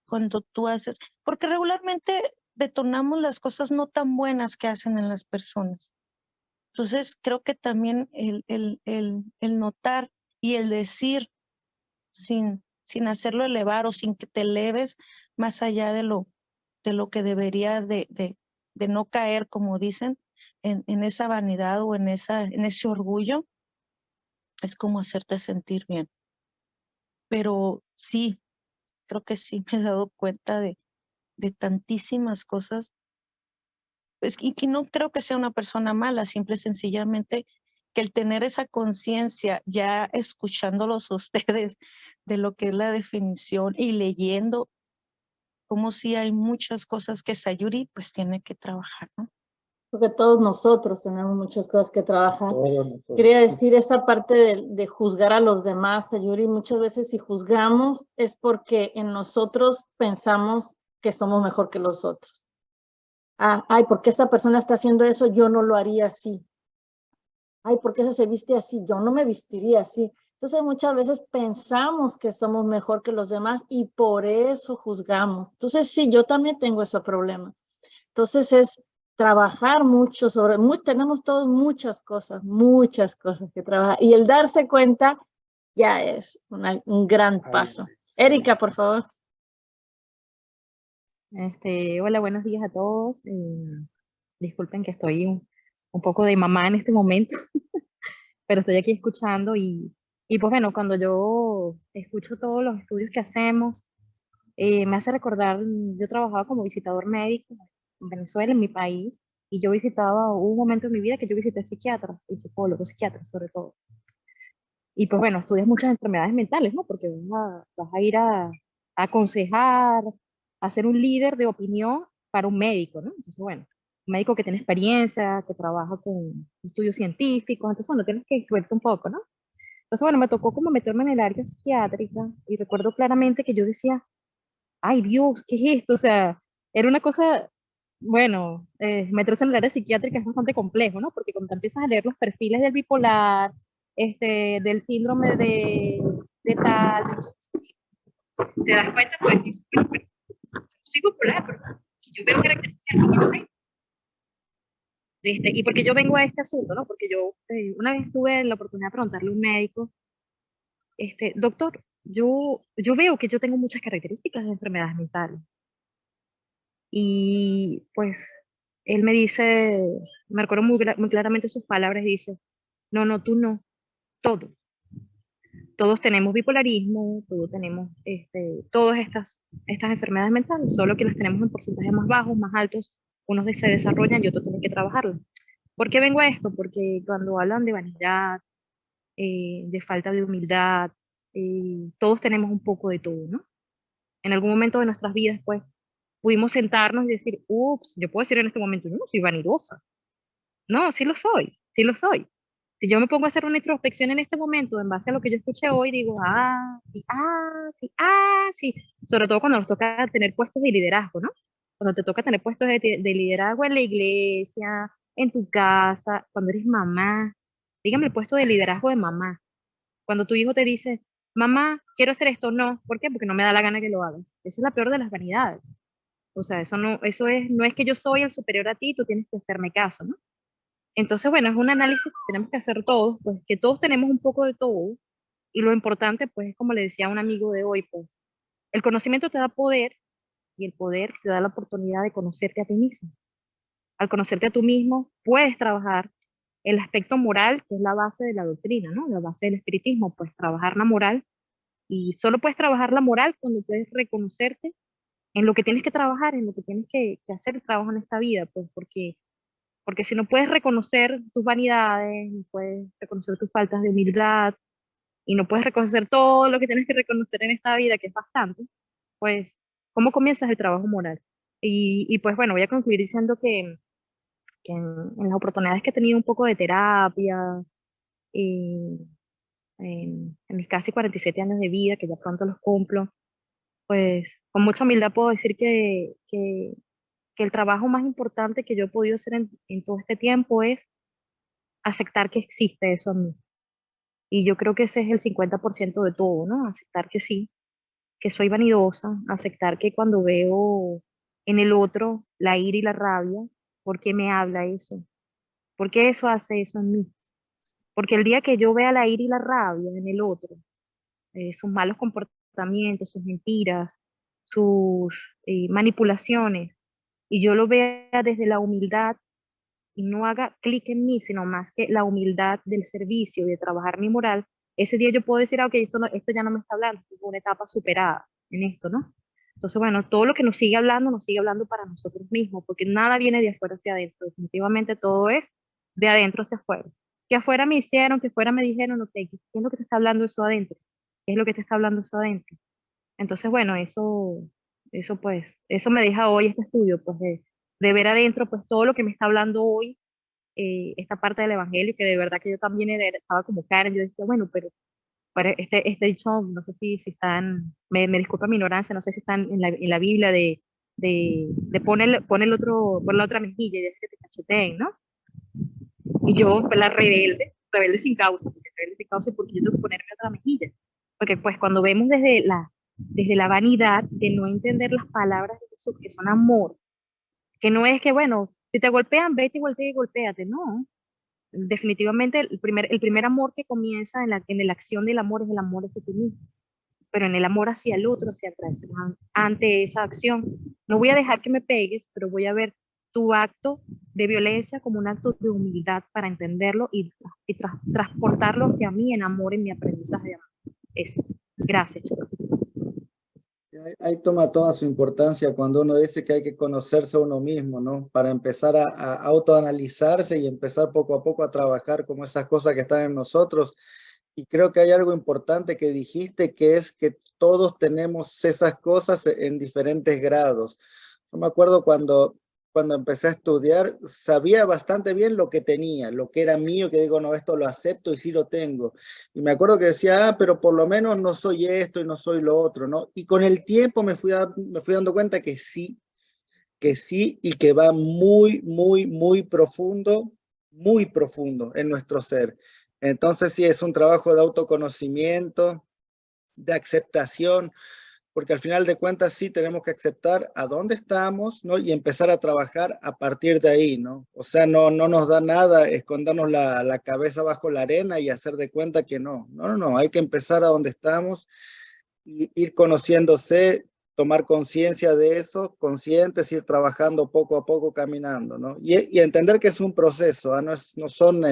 cuando tú haces, porque regularmente detonamos las cosas no tan buenas que hacen en las personas. Entonces, creo que también el notar y el decir sin hacerlo elevar o sin que te eleves más allá de lo que debería de no caer, como dicen, en esa vanidad o en ese orgullo, es como hacerte sentir bien. Pero sí, creo que sí me he dado cuenta de tantísimas cosas, pues, y que no creo que sea una persona mala, simple y sencillamente que el tener esa conciencia, ya escuchándolos a ustedes de lo que es la definición y leyendo, como si hay muchas cosas que Sayuri pues tiene que trabajar, ¿no? Porque todos nosotros tenemos muchas cosas que trabajar. Todos nosotros. Quería decir esa parte de juzgar a los demás, Sayuri. Muchas veces si juzgamos es porque en nosotros pensamos que somos mejor que los otros. Ay, ¿por qué esta persona está haciendo eso? Yo no lo haría así. Ay, ¿por qué esa se viste así? Yo no me vestiría así. Entonces muchas veces pensamos que somos mejor que los demás y por eso juzgamos. Entonces sí, yo también tengo ese problema. Entonces es trabajar mucho tenemos todos muchas cosas que trabajar. Y el darse cuenta ya es un gran paso. Erika, por favor. Hola, buenos días a todos. Disculpen que estoy un poco de mamá en este momento, pero estoy aquí escuchando y pues bueno, cuando yo escucho todos los estudios que hacemos, me hace recordar, yo trabajaba como visitador médico en Venezuela, en mi país, y yo visitaba, hubo un momento en mi vida que yo visité psiquiatras y psicólogos, psiquiatras sobre todo. Y pues bueno, estudias muchas enfermedades mentales, ¿no? Porque vas a ir a aconsejar, a ser un líder de opinión para un médico, ¿no? Entonces, bueno, un médico que tiene experiencia, que trabaja con estudios científicos, entonces, bueno, tienes que instruirte un poco, ¿no? Entonces, bueno, me tocó como meterme en el área psiquiátrica y recuerdo claramente que yo decía, ay Dios, ¿qué es esto? O sea, era una cosa, bueno, meterse en el área psiquiátrica es bastante complejo, ¿no? Porque cuando empiezas a leer los perfiles del bipolar, del síndrome de tal, te das cuenta, pues, que soy bipolar, pero yo veo características que yo tengo. Y porque yo vengo a este asunto, ¿no? Porque yo una vez tuve la oportunidad de preguntarle a un médico, doctor, yo veo que yo tengo muchas características de enfermedades mentales. Y pues él me dice, me recuerdo muy claramente sus palabras, y dice, no, no, tú no, todos. Todos tenemos bipolarismo, todos tenemos todas estas enfermedades mentales, solo que las tenemos en porcentajes más bajos, más altos, unos se desarrollan y otros tienen que trabajarlas. ¿Por qué vengo a esto? Porque cuando hablan de vanidad, de falta de humildad, todos tenemos un poco de todo, ¿no? En algún momento de nuestras vidas, pues, pudimos sentarnos y decir, ups, yo puedo decir en este momento, yo no soy vanidosa. No, sí lo soy, sí lo soy. Si yo me pongo a hacer una introspección en este momento, en base a lo que yo escuché hoy, digo, ah, sí, ah, sí, ah, sí. Sobre todo cuando nos toca tener puestos de liderazgo, ¿no? Cuando te toca tener puestos de liderazgo en la iglesia, en tu casa, cuando eres mamá. Dígame el puesto de liderazgo de mamá. Cuando tu hijo te dice, mamá, quiero hacer esto, no. ¿Por qué? Porque no me da la gana que lo hagas. Eso es la peor de las vanidades. O sea, no es que yo soy el superior a ti, tú tienes que hacerme caso, ¿no? Entonces, bueno, es un análisis que tenemos que hacer todos, pues que todos tenemos un poco de todo, y lo importante, pues, es como le decía a un amigo de hoy, pues, el conocimiento te da poder, y el poder te da la oportunidad de conocerte a ti mismo. Al conocerte a tú mismo, puedes trabajar el aspecto moral, que es la base de la doctrina, ¿no? La base del espiritismo, pues trabajar la moral, y solo puedes trabajar la moral cuando puedes reconocerte en lo que tienes que trabajar, en lo que tienes que hacer el trabajo en esta vida, pues porque si no puedes reconocer tus vanidades, no puedes reconocer tus faltas de humildad y no puedes reconocer todo lo que tienes que reconocer en esta vida, que es bastante, pues, ¿cómo comienzas el trabajo moral? Y pues bueno, voy a concluir diciendo que en las oportunidades que he tenido un poco de terapia, y en mis casi 47 años de vida, que ya pronto los cumplo, pues con mucha humildad puedo decir que el trabajo más importante que yo he podido hacer en todo este tiempo es aceptar que existe eso en mí. Y yo creo que ese es el 50% de todo, ¿no? Aceptar que sí, que soy vanidosa, aceptar que cuando veo en el otro la ira y la rabia, ¿por qué me habla eso? ¿Por qué eso hace eso en mí? Porque el día que yo vea la ira y la rabia en el otro, sus malos comportamientos, sus mentiras, sus manipulaciones, y yo lo vea desde la humildad y no haga clic en mí, sino más que la humildad del servicio y de trabajar mi moral, ese día yo puedo decir, ah, ok, esto ya no me está hablando, es una etapa superada en esto, ¿no? Entonces, bueno, todo lo que nos sigue hablando para nosotros mismos, porque nada viene de afuera hacia adentro, definitivamente todo es de adentro hacia afuera. Que afuera me hicieron, que afuera me dijeron, ok, ¿qué es lo que te está hablando eso adentro? ¿Qué es lo que te está hablando eso adentro? Entonces, bueno, eso me deja hoy este estudio, pues de ver adentro, pues todo lo que me está hablando hoy, esta parte del evangelio, que de verdad que yo también estaba como Karen, yo decía, bueno, pero este dicho, no sé si están, me disculpa mi ignorancia, no sé si están en la Biblia de pon la otra mejilla y deja que te cacheteen, ¿no? Y yo, pues, la rebelde sin causa, porque rebelde sin causa porque yo tengo que ponerme otra mejilla. Porque pues cuando vemos desde la vanidad de no entender las palabras de Jesús, que son amor, que no es que, bueno, si te golpean, vete y golpea y golpéate, no. Definitivamente el primer amor que comienza en la acción del amor es el amor hacia ti mismo, pero en el amor hacia el otro, hacia atrás, ante esa acción. No voy a dejar que me pegues, pero voy a ver tu acto de violencia como un acto de humildad para entenderlo y transportarlo hacia mí en amor, en mi aprendizaje de amor. Eso. Gracias, chicos. Ahí toma toda su importancia cuando uno dice que hay que conocerse a uno mismo, ¿no? Para empezar a autoanalizarse y empezar poco a poco a trabajar como esas cosas que están en nosotros. Y creo que hay algo importante que dijiste, que es que todos tenemos esas cosas en diferentes grados. Yo me acuerdo cuando empecé a estudiar, sabía bastante bien lo que tenía, lo que era mío, que digo, no, esto lo acepto y sí lo tengo. Y me acuerdo que decía, ah, pero por lo menos no soy esto y no soy lo otro, ¿no? Y con el tiempo me fui dando cuenta que sí, y que va muy profundo en nuestro ser. Entonces sí, es un trabajo de autoconocimiento, de aceptación, porque al final de cuentas sí tenemos que aceptar a dónde estamos, ¿no? Y empezar a trabajar a partir de ahí, ¿no? O sea, no nos da nada escondernos la cabeza bajo la arena y hacer de cuenta que no. No, hay que empezar a donde estamos y ir conociéndose, tomar conciencia de eso, conscientes, ir trabajando poco a poco, caminando, ¿no? Y entender que es un proceso, ¿ah? No son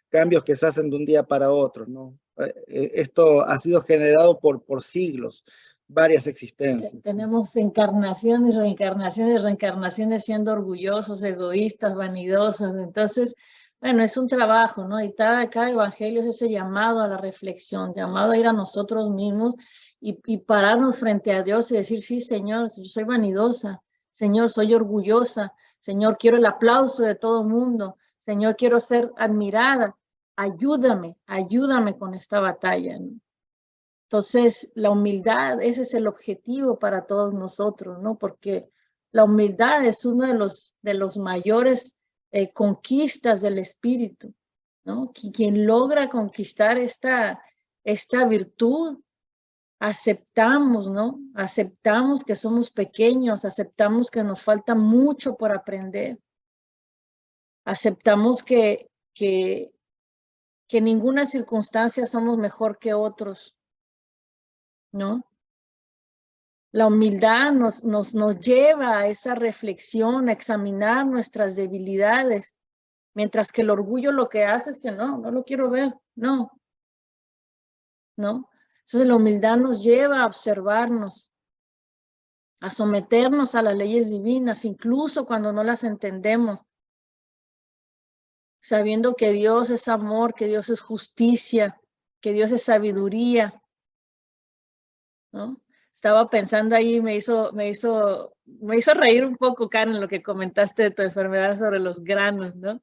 cambios que se hacen de un día para otro, ¿no? Esto ha sido generado por siglos, varias existencias. Tenemos encarnaciones, reencarnaciones, reencarnaciones siendo orgullosos, egoístas, vanidosos. Entonces, bueno, es un trabajo, ¿no? Y cada evangelio es ese llamado a la reflexión, llamado a ir a nosotros mismos y pararnos frente a Dios y decir, sí, Señor, yo soy vanidosa, Señor, soy orgullosa, Señor, quiero el aplauso de todo el mundo, Señor, quiero ser admirada, ayúdame con esta batalla, ¿no? Entonces, la humildad, ese es el objetivo para todos nosotros, ¿no? Porque la humildad es uno de los mayores conquistas del espíritu, ¿no? Quien logra conquistar esta virtud, aceptamos, ¿no? Aceptamos que somos pequeños, aceptamos que nos falta mucho por aprender, aceptamos que ninguna circunstancia somos mejor que otros, ¿no? La humildad nos lleva a esa reflexión, a examinar nuestras debilidades, mientras que el orgullo lo que hace es que no lo quiero ver, no. Entonces la humildad nos lleva a observarnos, a someternos a las leyes divinas, incluso cuando no las entendemos, sabiendo que Dios es amor, que Dios es justicia, que Dios es sabiduría, ¿no? Estaba pensando ahí, me hizo reír un poco, Karen, lo que comentaste de tu enfermedad sobre los granos, ¿no?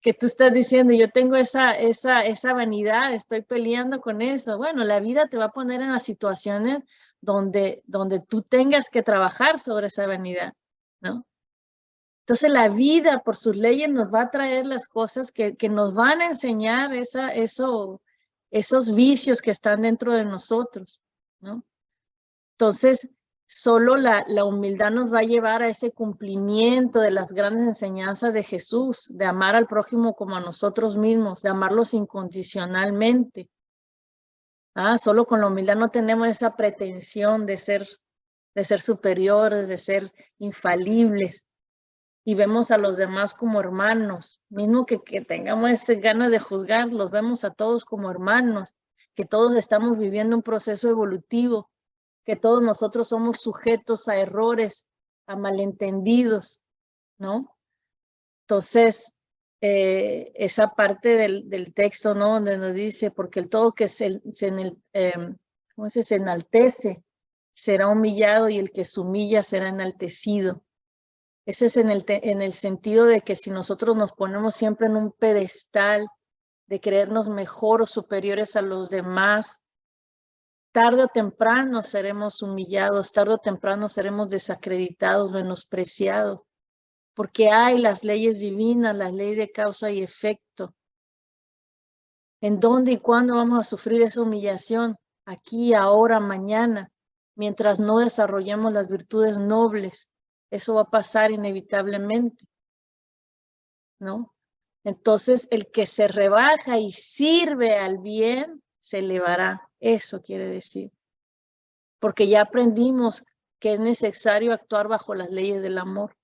Que tú estás diciendo, yo tengo esa vanidad, estoy peleando con eso. Bueno, la vida te va a poner en las situaciones donde tú tengas que trabajar sobre esa vanidad, ¿no? Entonces la vida, por sus leyes, nos va a traer las cosas que nos van a enseñar esos vicios que están dentro de nosotros, ¿no? Entonces, solo la humildad nos va a llevar a ese cumplimiento de las grandes enseñanzas de Jesús, de amar al prójimo como a nosotros mismos, de amarlos incondicionalmente. Solo con la humildad no tenemos esa pretensión de ser superiores, de ser infalibles, y vemos a los demás como hermanos, mismo que tengamos ganas de juzgar, los vemos a todos como hermanos, que todos estamos viviendo un proceso evolutivo, que todos nosotros somos sujetos a errores, a malentendidos, ¿no? Entonces, esa parte del texto, ¿no? Donde nos dice, porque el todo que se enaltece será humillado y el que se humilla será enaltecido. Ese es en el sentido de que si nosotros nos ponemos siempre en un pedestal de creernos mejor o superiores a los demás, tarde o temprano seremos humillados, tarde o temprano seremos desacreditados, menospreciados, porque hay las leyes divinas, las leyes de causa y efecto. ¿En dónde y cuándo vamos a sufrir esa humillación? Aquí, ahora, mañana, mientras no desarrollemos las virtudes nobles. Eso va a pasar inevitablemente, ¿no? Entonces, el que se rebaja y sirve al bien, se elevará. Eso quiere decir. Porque ya aprendimos que es necesario actuar bajo las leyes del amor.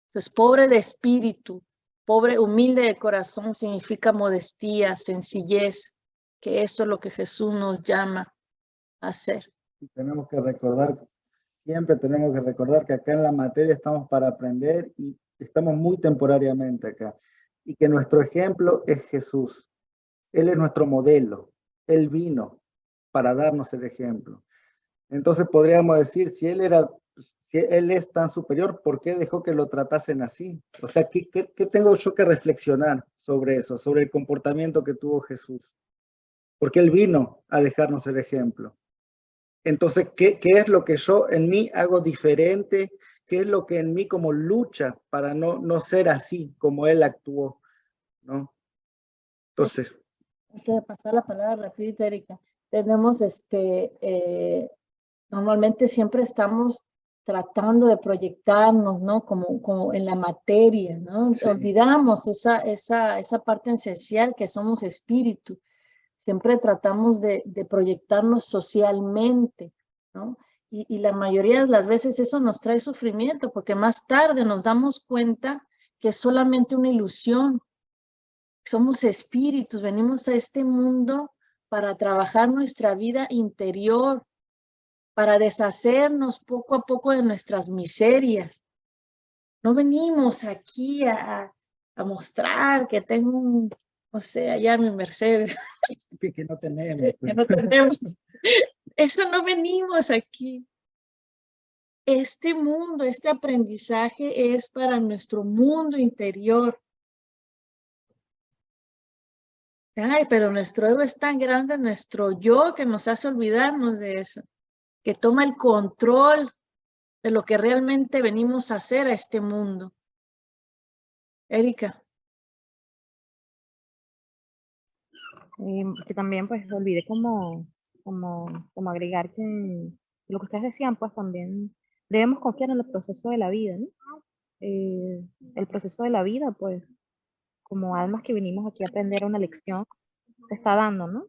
Entonces, pobre de espíritu, pobre, humilde de corazón, significa modestia, sencillez, que eso es lo que Jesús nos llama a hacer. Tenemos que recordar, siempre tenemos que recordar que acá en la materia estamos para aprender y estamos muy temporariamente acá. Y que nuestro ejemplo es Jesús. Él es nuestro modelo. Él vino para darnos el ejemplo. Entonces podríamos decir, si él es tan superior, ¿por qué dejó que lo tratasen así? O sea, ¿qué tengo yo que reflexionar sobre eso, sobre el comportamiento que tuvo Jesús? Porque él vino a dejarnos el ejemplo. Entonces, ¿qué es lo que yo en mí hago diferente? ¿Qué es lo que en mí como lucha para no ser así como él actuó? ¿No? Entonces. Antes de pasar la palabra rapidito, Erika, tenemos Normalmente siempre estamos tratando de proyectarnos, ¿no? Como en la materia, ¿no? Sí. Olvidamos esa parte esencial que somos espíritu. Siempre tratamos de proyectarnos socialmente, ¿no? Y la mayoría de las veces eso nos trae sufrimiento, porque más tarde nos damos cuenta que es solamente una ilusión. Somos espíritus, venimos a este mundo para trabajar nuestra vida interior, para deshacernos poco a poco de nuestras miserias. No venimos aquí a mostrar que tengo un, no sé, allá mi Mercedes. Que no tenemos. Que no tenemos. Eso no venimos aquí. Este mundo, este aprendizaje es para nuestro mundo interior. Ay, pero nuestro ego es tan grande, nuestro yo, que nos hace olvidarnos de eso, que toma el control de lo que realmente venimos a hacer a este mundo. Erika. Que también pues olvidé como agregar que lo que ustedes decían, pues también debemos confiar en el proceso de la vida, ¿no? El proceso de la vida, pues como almas que venimos aquí a aprender una lección, se está dando, ¿no?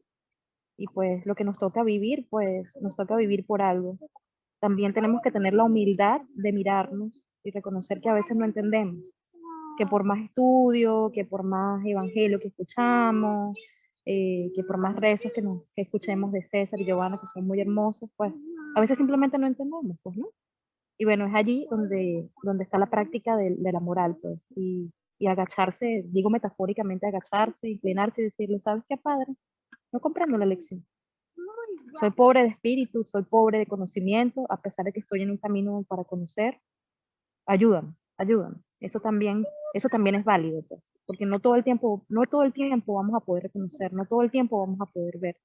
Y pues lo que nos toca vivir, pues nos toca vivir por algo. También tenemos que tener la humildad de mirarnos y reconocer que a veces no entendemos, que por más estudio, que por más evangelio que escuchamos, que por más rezos que escuchemos de César y Giovanna, que son muy hermosos, pues a veces simplemente no entendemos, pues, ¿no? Y bueno, es allí donde está la práctica de la moral, pues, y agacharse, digo metafóricamente agacharse, inclinarse y decirle, ¿sabes qué, padre? No comprendo la lección. Soy pobre de espíritu, soy pobre de conocimiento, a pesar de que estoy en un camino para conocer. Ayúdame, ayúdame. Eso también es válido, pues, porque no todo el tiempo vamos a poder reconocer, no todo el tiempo vamos a poder ver.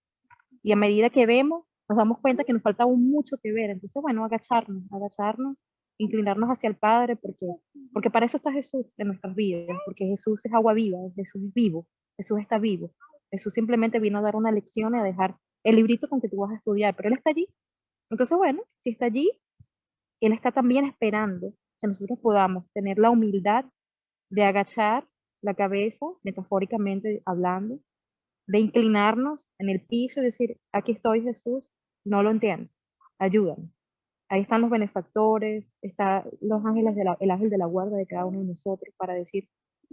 Y a medida que vemos, nos damos cuenta que nos falta aún mucho que ver. Entonces, bueno, agacharnos, inclinarnos hacia el Padre, porque para eso está Jesús en nuestras vidas, porque Jesús es agua viva, Jesús es vivo, Jesús está vivo. Jesús simplemente vino a dar una lección y a dejar el librito con que tú vas a estudiar, pero Él está allí. Entonces, bueno, si está allí, Él está también esperando que nosotros podamos tener la humildad de agachar la cabeza, metafóricamente hablando, de inclinarnos en el piso y decir, aquí estoy Jesús, no lo entiendo, ayúdame. Ahí están los benefactores, están los ángeles, el ángel de la guarda de cada uno de nosotros para decir,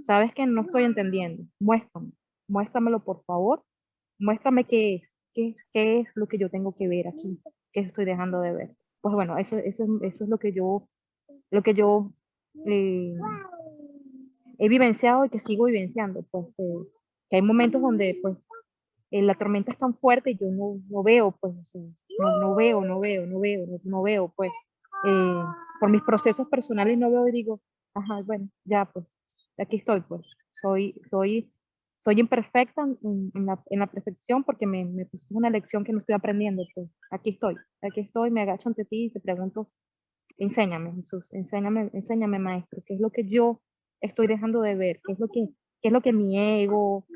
sabes que no estoy entendiendo, muéstramelo por favor, muéstrame qué es lo que yo tengo que ver aquí, qué estoy dejando de ver. Pues bueno, eso es lo que yo eh, he vivenciado y que sigo vivenciando, pues que hay momentos donde pues la tormenta es tan fuerte y yo no veo, pues, no veo, pues, por mis procesos personales no veo y digo, ajá, bueno, ya, pues, aquí estoy, pues, soy imperfecta en la perfección porque me pusiste una lección que no estoy aprendiendo, pues, aquí estoy, me agacho ante ti y te pregunto, enséñame, Jesús, enséñame, Maestro, qué es lo que yo estoy dejando de ver, qué es lo que mi ego,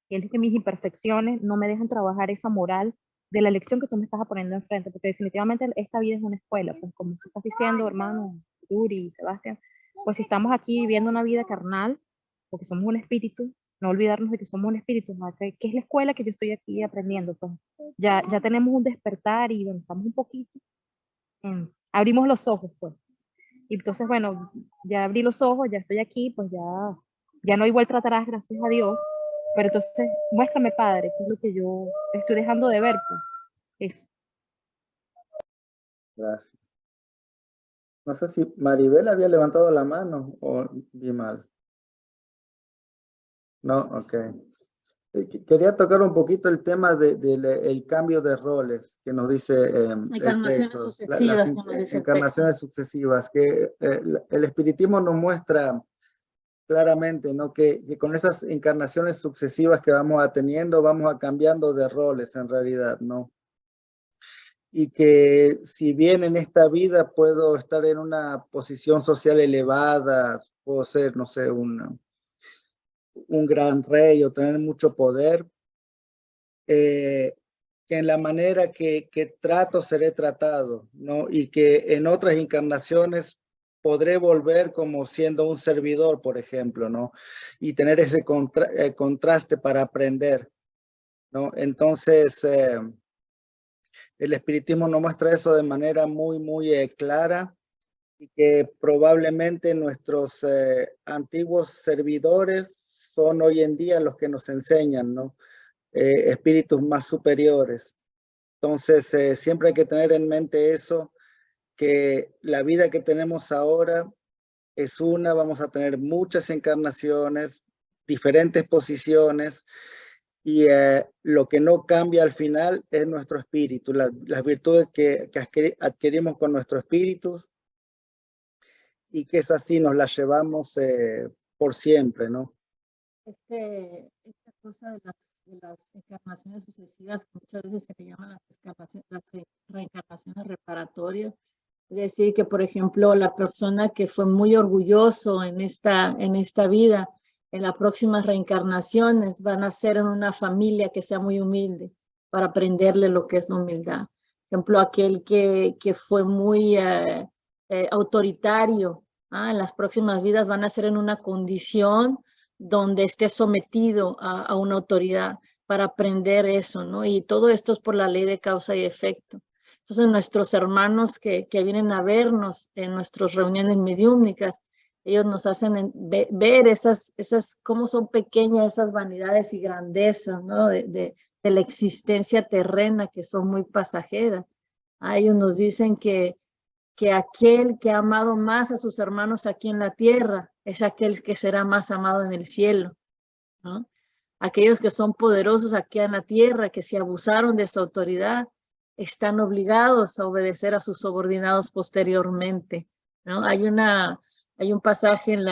es que mis imperfecciones no me dejan trabajar esa moral de la lección que tú me estás poniendo enfrente, porque definitivamente esta vida es una escuela, pues como tú estás diciendo, hermano, Yuri, Sebastián, pues si estamos aquí viviendo una vida carnal, porque somos un espíritu, no olvidarnos de que somos un espíritu, ¿no? Que es la escuela que yo estoy aquí aprendiendo, pues ya tenemos un despertar y bueno, estamos un poquito, abrimos los ojos, pues, y entonces, bueno, ya abrí los ojos, ya estoy aquí, pues ya no hay vuelta atrás, gracias a Dios. Pero entonces, muéstrame, Padre, qué es lo que yo estoy dejando de ver, pues. Eso. Gracias. No sé si Maribel había levantado la mano o vi mal. No, ok. Quería tocar un poquito el tema del cambio de roles que nos dice el Encarnaciones texto, sucesivas, las como dice el encarnaciones sucesivas, que el espiritismo nos muestra claramente, ¿no? Que con esas encarnaciones sucesivas que vamos teniendo, vamos cambiando de roles en realidad, ¿no? Y que si bien en esta vida puedo estar en una posición social elevada, puedo ser, no sé, un gran rey o tener mucho poder, que en la manera que trato seré tratado, ¿no? Y que en otras encarnaciones podré volver como siendo un servidor, por ejemplo, ¿no? Y tener ese contraste para aprender, ¿no? Entonces, el espiritismo nos muestra eso de manera muy clara, y que probablemente nuestros antiguos servidores son hoy en día los que nos enseñan, ¿no? Espíritus más superiores. Entonces, siempre hay que tener en mente eso, que la vida que tenemos ahora es una, vamos a tener muchas encarnaciones, diferentes posiciones, y lo que no cambia al final es nuestro espíritu, las virtudes que adquirimos con nuestro espíritu, y que es así, nos las llevamos por siempre, ¿no? Esta cosa de las encarnaciones sucesivas, que muchas veces se le llaman las reencarnaciones reparatorias. Es decir, que por ejemplo, la persona que fue muy orgulloso en esta vida, en las próximas reencarnaciones van a ser en una familia que sea muy humilde, para aprenderle lo que es la humildad. Por ejemplo, aquel que fue muy autoritario, en las próximas vidas van a ser en una condición donde esté sometido a una autoridad, para aprender eso, ¿no? Y todo esto es por la ley de causa y efecto. Entonces, nuestros hermanos que vienen a vernos en nuestras reuniones mediúmnicas, ellos nos hacen ver esas cómo son pequeñas esas vanidades y grandezas, ¿no? de la existencia terrena, que son muy pasajeras. Ellos nos dicen que aquel que ha amado más a sus hermanos aquí en la tierra es aquel que será más amado en el cielo, ¿no? Aquellos que son poderosos aquí en la tierra, que se abusaron de su autoridad, están obligados a obedecer a sus subordinados posteriormente, ¿no? Hay un pasaje en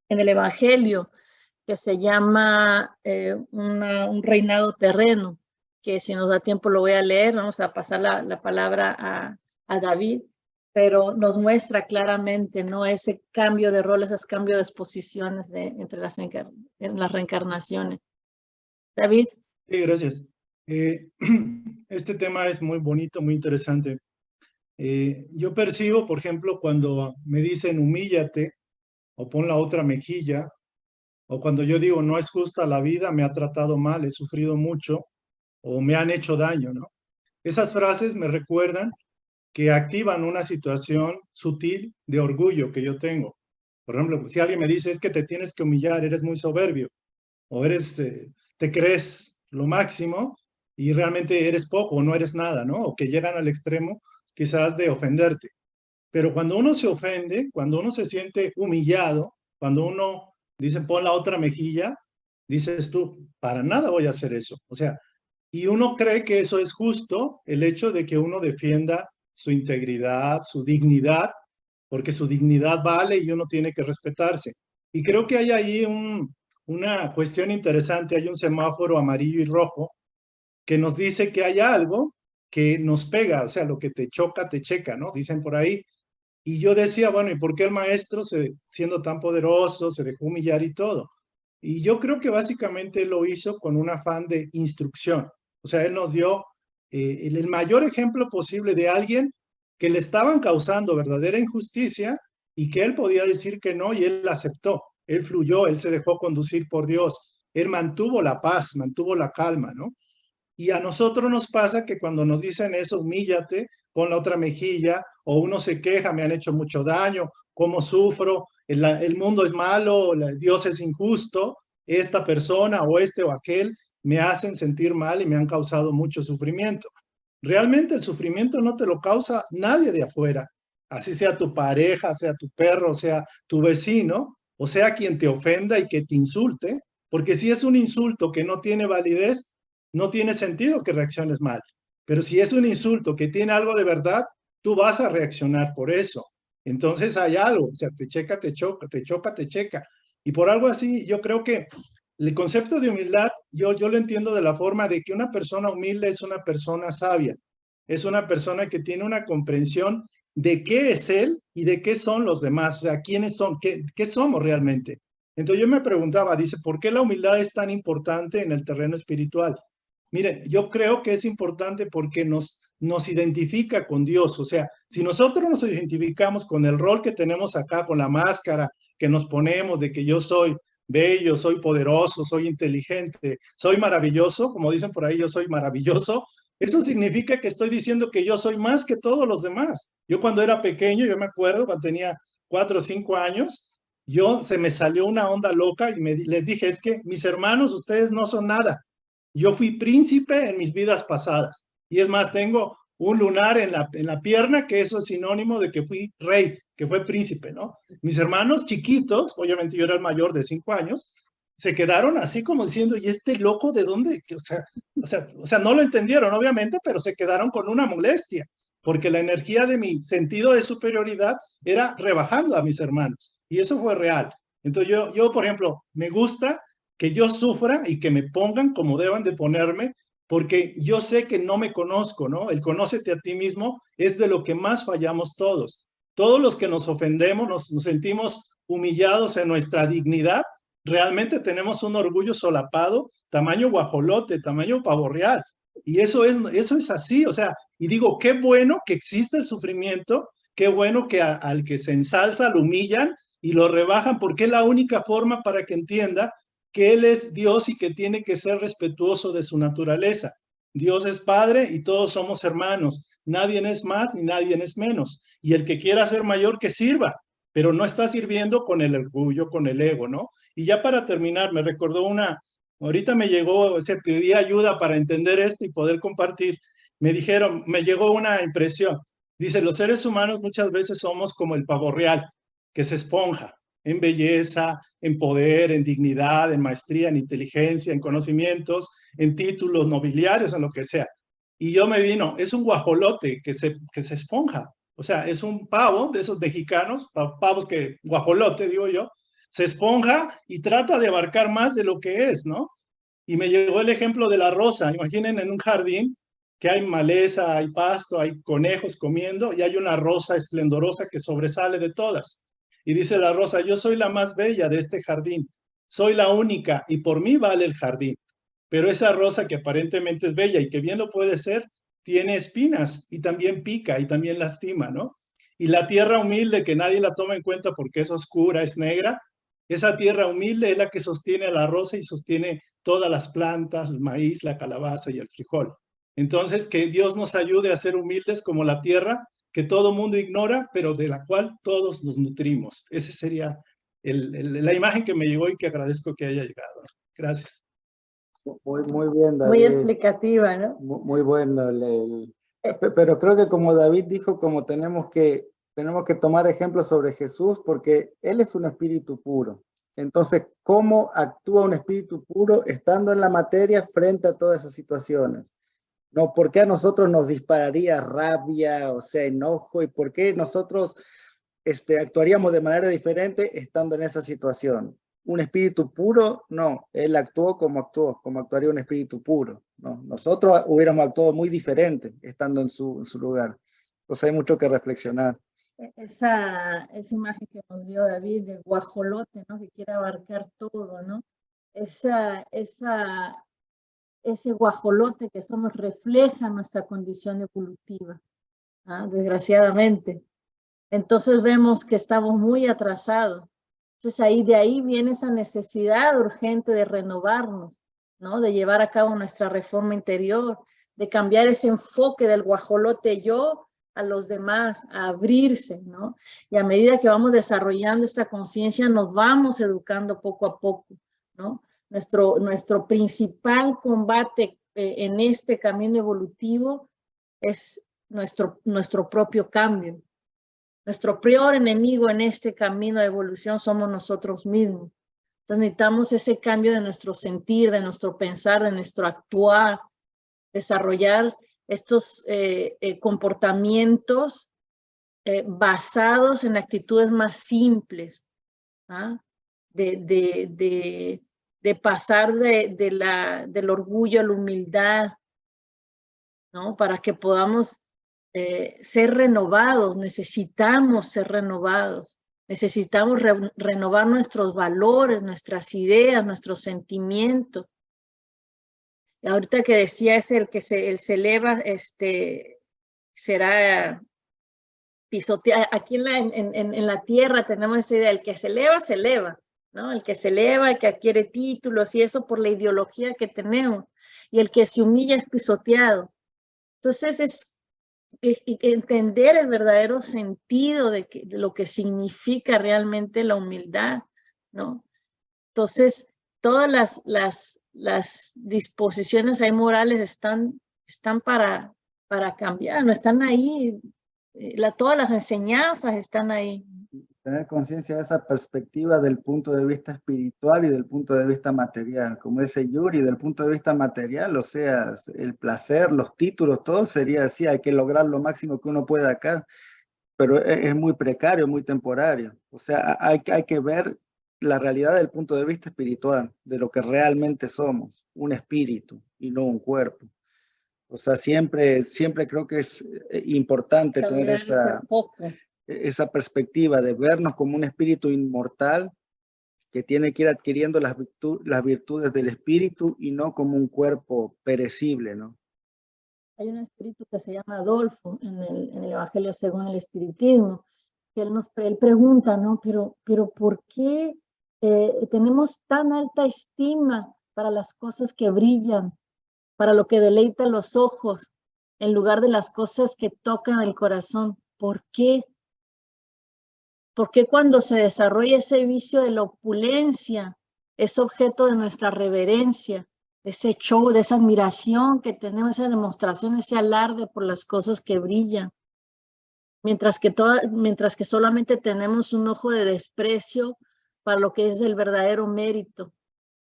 el Evangelio que se llama un reinado terreno, que si nos da tiempo lo voy a leer. Vamos a pasar la palabra a David, pero nos muestra claramente, ¿no? Ese cambio de roles, ese cambio de posiciones entre las reencarnaciones. David. Sí, gracias. Este tema es muy bonito, muy interesante. Yo percibo, por ejemplo, cuando me dicen humíllate o pon la otra mejilla, o cuando yo digo no es justa la vida, me ha tratado mal, he sufrido mucho o me han hecho daño, ¿no? Esas frases me recuerdan que activan una situación sutil de orgullo que yo tengo. Por ejemplo, si alguien me dice es que te tienes que humillar, eres muy soberbio, o te crees lo máximo y realmente eres poco o no eres nada, ¿no? O que llegan al extremo quizás de ofenderte. Pero cuando uno se ofende, cuando uno se siente humillado, cuando uno dice pon la otra mejilla, dices tú, para nada voy a hacer eso. O sea, y uno cree que eso es justo, el hecho de que uno defienda su integridad, su dignidad, porque su dignidad vale y uno tiene que respetarse. Y creo que hay ahí una cuestión interesante, hay un semáforo amarillo y rojo que nos dice que hay algo que nos pega, o sea, lo que te choca, te checa, ¿no? Dicen por ahí. Y yo decía, bueno, ¿y por qué el maestro, siendo tan poderoso, se dejó humillar y todo? Y yo creo que básicamente lo hizo con un afán de instrucción. O sea, él nos dio el mayor ejemplo posible de alguien que le estaban causando verdadera injusticia y que él podía decir que no y él aceptó. Él fluyó, él se dejó conducir por Dios. Él mantuvo la paz, mantuvo la calma, ¿no? Y a nosotros nos pasa que cuando nos dicen eso, humíllate, pon la otra mejilla, o uno se queja, me han hecho mucho daño, cómo sufro, el mundo es malo, Dios es injusto, esta persona o este o aquel me hacen sentir mal y me han causado mucho sufrimiento. Realmente el sufrimiento no te lo causa nadie de afuera, así sea tu pareja, sea tu perro, sea tu vecino, o sea quien te ofenda y que te insulte, porque si es un insulto que no tiene validez, no tiene sentido que reacciones mal. Pero si es un insulto que tiene algo de verdad, tú vas a reaccionar por eso. Entonces hay algo, o sea, te checa, te choca, te choca, te checa. Y por algo así, yo creo que el concepto de humildad, yo lo entiendo de la forma de que una persona humilde es una persona sabia, es una persona que tiene una comprensión de qué es él y de qué son los demás, o sea, quiénes son, qué somos realmente. Entonces yo me preguntaba, dice, ¿por qué la humildad es tan importante en el terreno espiritual? Mire, yo creo que es importante porque nos identifica con Dios. O sea, si nosotros nos identificamos con el rol que tenemos acá, con la máscara que nos ponemos de que yo soy bello, soy poderoso, soy inteligente, soy maravilloso, como dicen por ahí, yo soy maravilloso, eso significa que estoy diciendo que yo soy más que todos los demás. Yo cuando era pequeño, yo me acuerdo, cuando tenía 4 o 5 años, se me salió una onda loca y les dije, es que mis hermanos, ustedes no son nada. Yo fui príncipe en mis vidas pasadas. Y es más, tengo un lunar en la pierna, que eso es sinónimo de que fui rey, que fue príncipe, ¿no? Mis hermanos chiquitos, obviamente yo era el mayor de 5 años, se quedaron así como diciendo, ¿y este loco de dónde? O sea, no lo entendieron, obviamente, pero se quedaron con una molestia, porque la energía de mi sentido de superioridad era rebajando a mis hermanos. Y eso fue real. Entonces yo, por ejemplo, me gusta que yo sufra y que me pongan como deban de ponerme, porque yo sé que no me conozco, ¿no? El conócete a ti mismo es de lo que más fallamos todos. Todos los que nos ofendemos, nos sentimos humillados en nuestra dignidad, realmente tenemos un orgullo solapado, tamaño guajolote, tamaño pavo real. Y eso es así, o sea, y digo, qué bueno que existe el sufrimiento, qué bueno que al que se ensalza lo humillan y lo rebajan, porque es la única forma para que entienda que Él es Dios y que tiene que ser respetuoso de su naturaleza. Dios es Padre y todos somos hermanos. Nadie es más ni nadie es menos. Y el que quiera ser mayor, que sirva, pero no está sirviendo con el orgullo, con el ego, ¿no? Y ya para terminar, me recordó ahorita me llegó, se pedí ayuda para entender esto y poder compartir. Me llegó una impresión. Dice, los seres humanos muchas veces somos como el pavo real, que se esponja en belleza, en poder, en dignidad, en maestría, en inteligencia, en conocimientos, en títulos nobiliarios, en lo que sea. Y yo me vino, es un guajolote que se esponja. O sea, es un pavo de esos mexicanos, pavos que, guajolote, digo yo, se esponja y trata de abarcar más de lo que es, ¿no? Y me llegó el ejemplo de la rosa. Imaginen en un jardín que hay maleza, hay pasto, hay conejos comiendo y hay una rosa esplendorosa que sobresale de todas. Y dice la rosa, yo soy la más bella de este jardín, soy la única y por mí vale el jardín. Pero esa rosa que aparentemente es bella y que bien lo puede ser, tiene espinas y también pica y también lastima, ¿no? Y la tierra humilde que nadie la toma en cuenta porque es oscura, es negra, esa tierra humilde es la que sostiene a la rosa y sostiene todas las plantas, el maíz, la calabaza y el frijol. Entonces, que Dios nos ayude a ser humildes como la tierra que todo mundo ignora, pero de la cual todos nos nutrimos. Esa sería la imagen que me llegó y que agradezco que haya llegado. Gracias. Muy bien, David. Muy explicativa, ¿no? Muy bueno. Pero creo que como David dijo, como tenemos que tomar ejemplos sobre Jesús, porque Él es un espíritu puro. Entonces, ¿cómo actúa un espíritu puro estando en la materia frente a todas esas situaciones? No, ¿por qué a nosotros nos dispararía rabia, o sea, enojo? ¿Y por qué nosotros actuaríamos de manera diferente estando en esa situación? Un espíritu puro, no, él actuó, como actuaría un espíritu puro, ¿no? Nosotros hubiéramos actuado muy diferente estando en su lugar. Entonces hay mucho que reflexionar. Esa imagen que nos dio David del guajolote, ¿no? Que quiere abarcar todo, ¿no? Ese guajolote que somos refleja nuestra condición evolutiva, ¿ah? Desgraciadamente. Entonces vemos que estamos muy atrasados. Entonces de ahí viene esa necesidad urgente de renovarnos, ¿no? De llevar a cabo nuestra reforma interior, de cambiar ese enfoque del guajolote yo a los demás, a abrirse, ¿no? Y a medida que vamos desarrollando esta conciencia, nos vamos educando poco a poco, ¿no? Nuestro principal combate en este camino evolutivo es nuestro propio cambio. Nuestro peor enemigo en este camino de evolución somos nosotros mismos. Entonces necesitamos ese cambio de nuestro sentir, de nuestro pensar, de nuestro actuar, desarrollar estos comportamientos basados en actitudes más simples, ¿ah? De pasar del orgullo a la humildad, ¿no? Para que podamos ser renovados. Necesitamos ser renovados, necesitamos renovar nuestros valores, nuestras ideas, nuestros sentimientos. ahorita que decía es el que se eleva, será pisoteado. Aquí en la tierra tenemos esa idea, el que se eleva, ¿no? El que se eleva, el que adquiere títulos y eso por la ideología que tenemos. Y el que se humilla es pisoteado. Entonces es entender el verdadero sentido de lo que significa realmente la humildad, ¿no? Entonces, todas las disposiciones ahí morales están para cambiar, no están ahí, todas las enseñanzas están ahí. Tener conciencia de esa perspectiva del punto de vista espiritual y del punto de vista material. Como dice Yuri, del punto de vista material, o sea, el placer, los títulos, todo sería así, hay que lograr lo máximo que uno pueda acá, pero es muy precario, muy temporario. O sea, hay que ver la realidad del punto de vista espiritual, de lo que realmente somos, un espíritu y no un cuerpo. O sea, siempre creo que es importante tener esa perspectiva de vernos como un espíritu inmortal que tiene que ir adquiriendo las virtudes del espíritu y no como un cuerpo perecible, ¿no? Hay un espíritu que se llama Adolfo en el Evangelio según el Espiritismo, que él pregunta, ¿no? Pero ¿por qué tenemos tan alta estima para las cosas que brillan, para lo que deleita los ojos, en lugar de las cosas que tocan el corazón? ¿Por qué? ¿Por qué cuando se desarrolla ese vicio de la opulencia es objeto de nuestra reverencia, de ese show, de esa admiración que tenemos, esa demostración, ese alarde por las cosas que brillan? Mientras que solamente tenemos un ojo de desprecio para lo que es el verdadero mérito,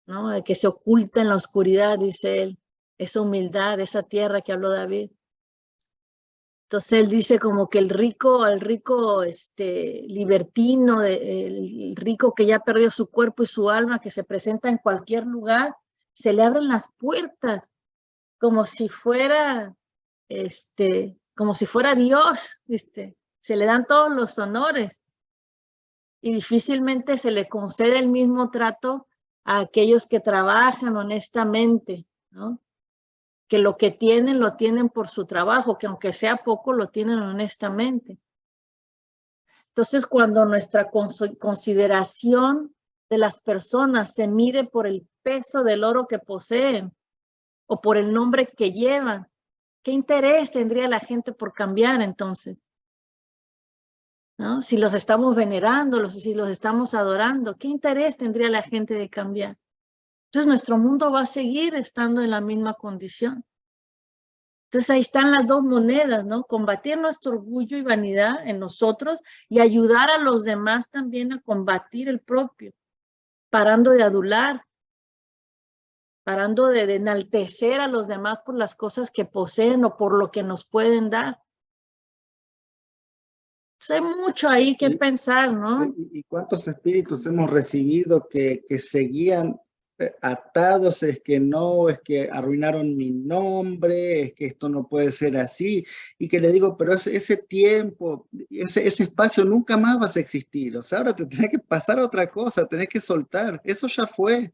¿no? El que se oculta en la oscuridad, dice él, esa humildad, esa tierra que habló David. Entonces él dice como que el rico libertino, el rico que ya perdió su cuerpo y su alma, que se presenta en cualquier lugar, se le abren las puertas como si fuera, Dios, se le dan todos los honores y difícilmente se le concede el mismo trato a aquellos que trabajan honestamente, ¿no? Que lo que tienen, lo tienen por su trabajo, que aunque sea poco, lo tienen honestamente. Entonces, cuando nuestra consideración de las personas se mide por el peso del oro que poseen o por el nombre que llevan, ¿qué interés tendría la gente por cambiar entonces? ¿No? Si los estamos venerando, si los estamos adorando, ¿qué interés tendría la gente de cambiar? Entonces, nuestro mundo va a seguir estando en la misma condición. Entonces ahí están las dos monedas, ¿no? Combatir nuestro orgullo y vanidad en nosotros y ayudar a los demás también a combatir el propio, parando de adular, parando de enaltecer a los demás por las cosas que poseen o por lo que nos pueden dar. Entonces hay mucho ahí que pensar, ¿no? ¿Y cuántos espíritus hemos recibido que seguían atados? Es que no, es que arruinaron mi nombre, es que esto no puede ser así, y que le digo, pero ese tiempo, ese espacio nunca más vas a existir, o sea, ahora te tenés que pasar a otra cosa, tenés que soltar, eso ya fue.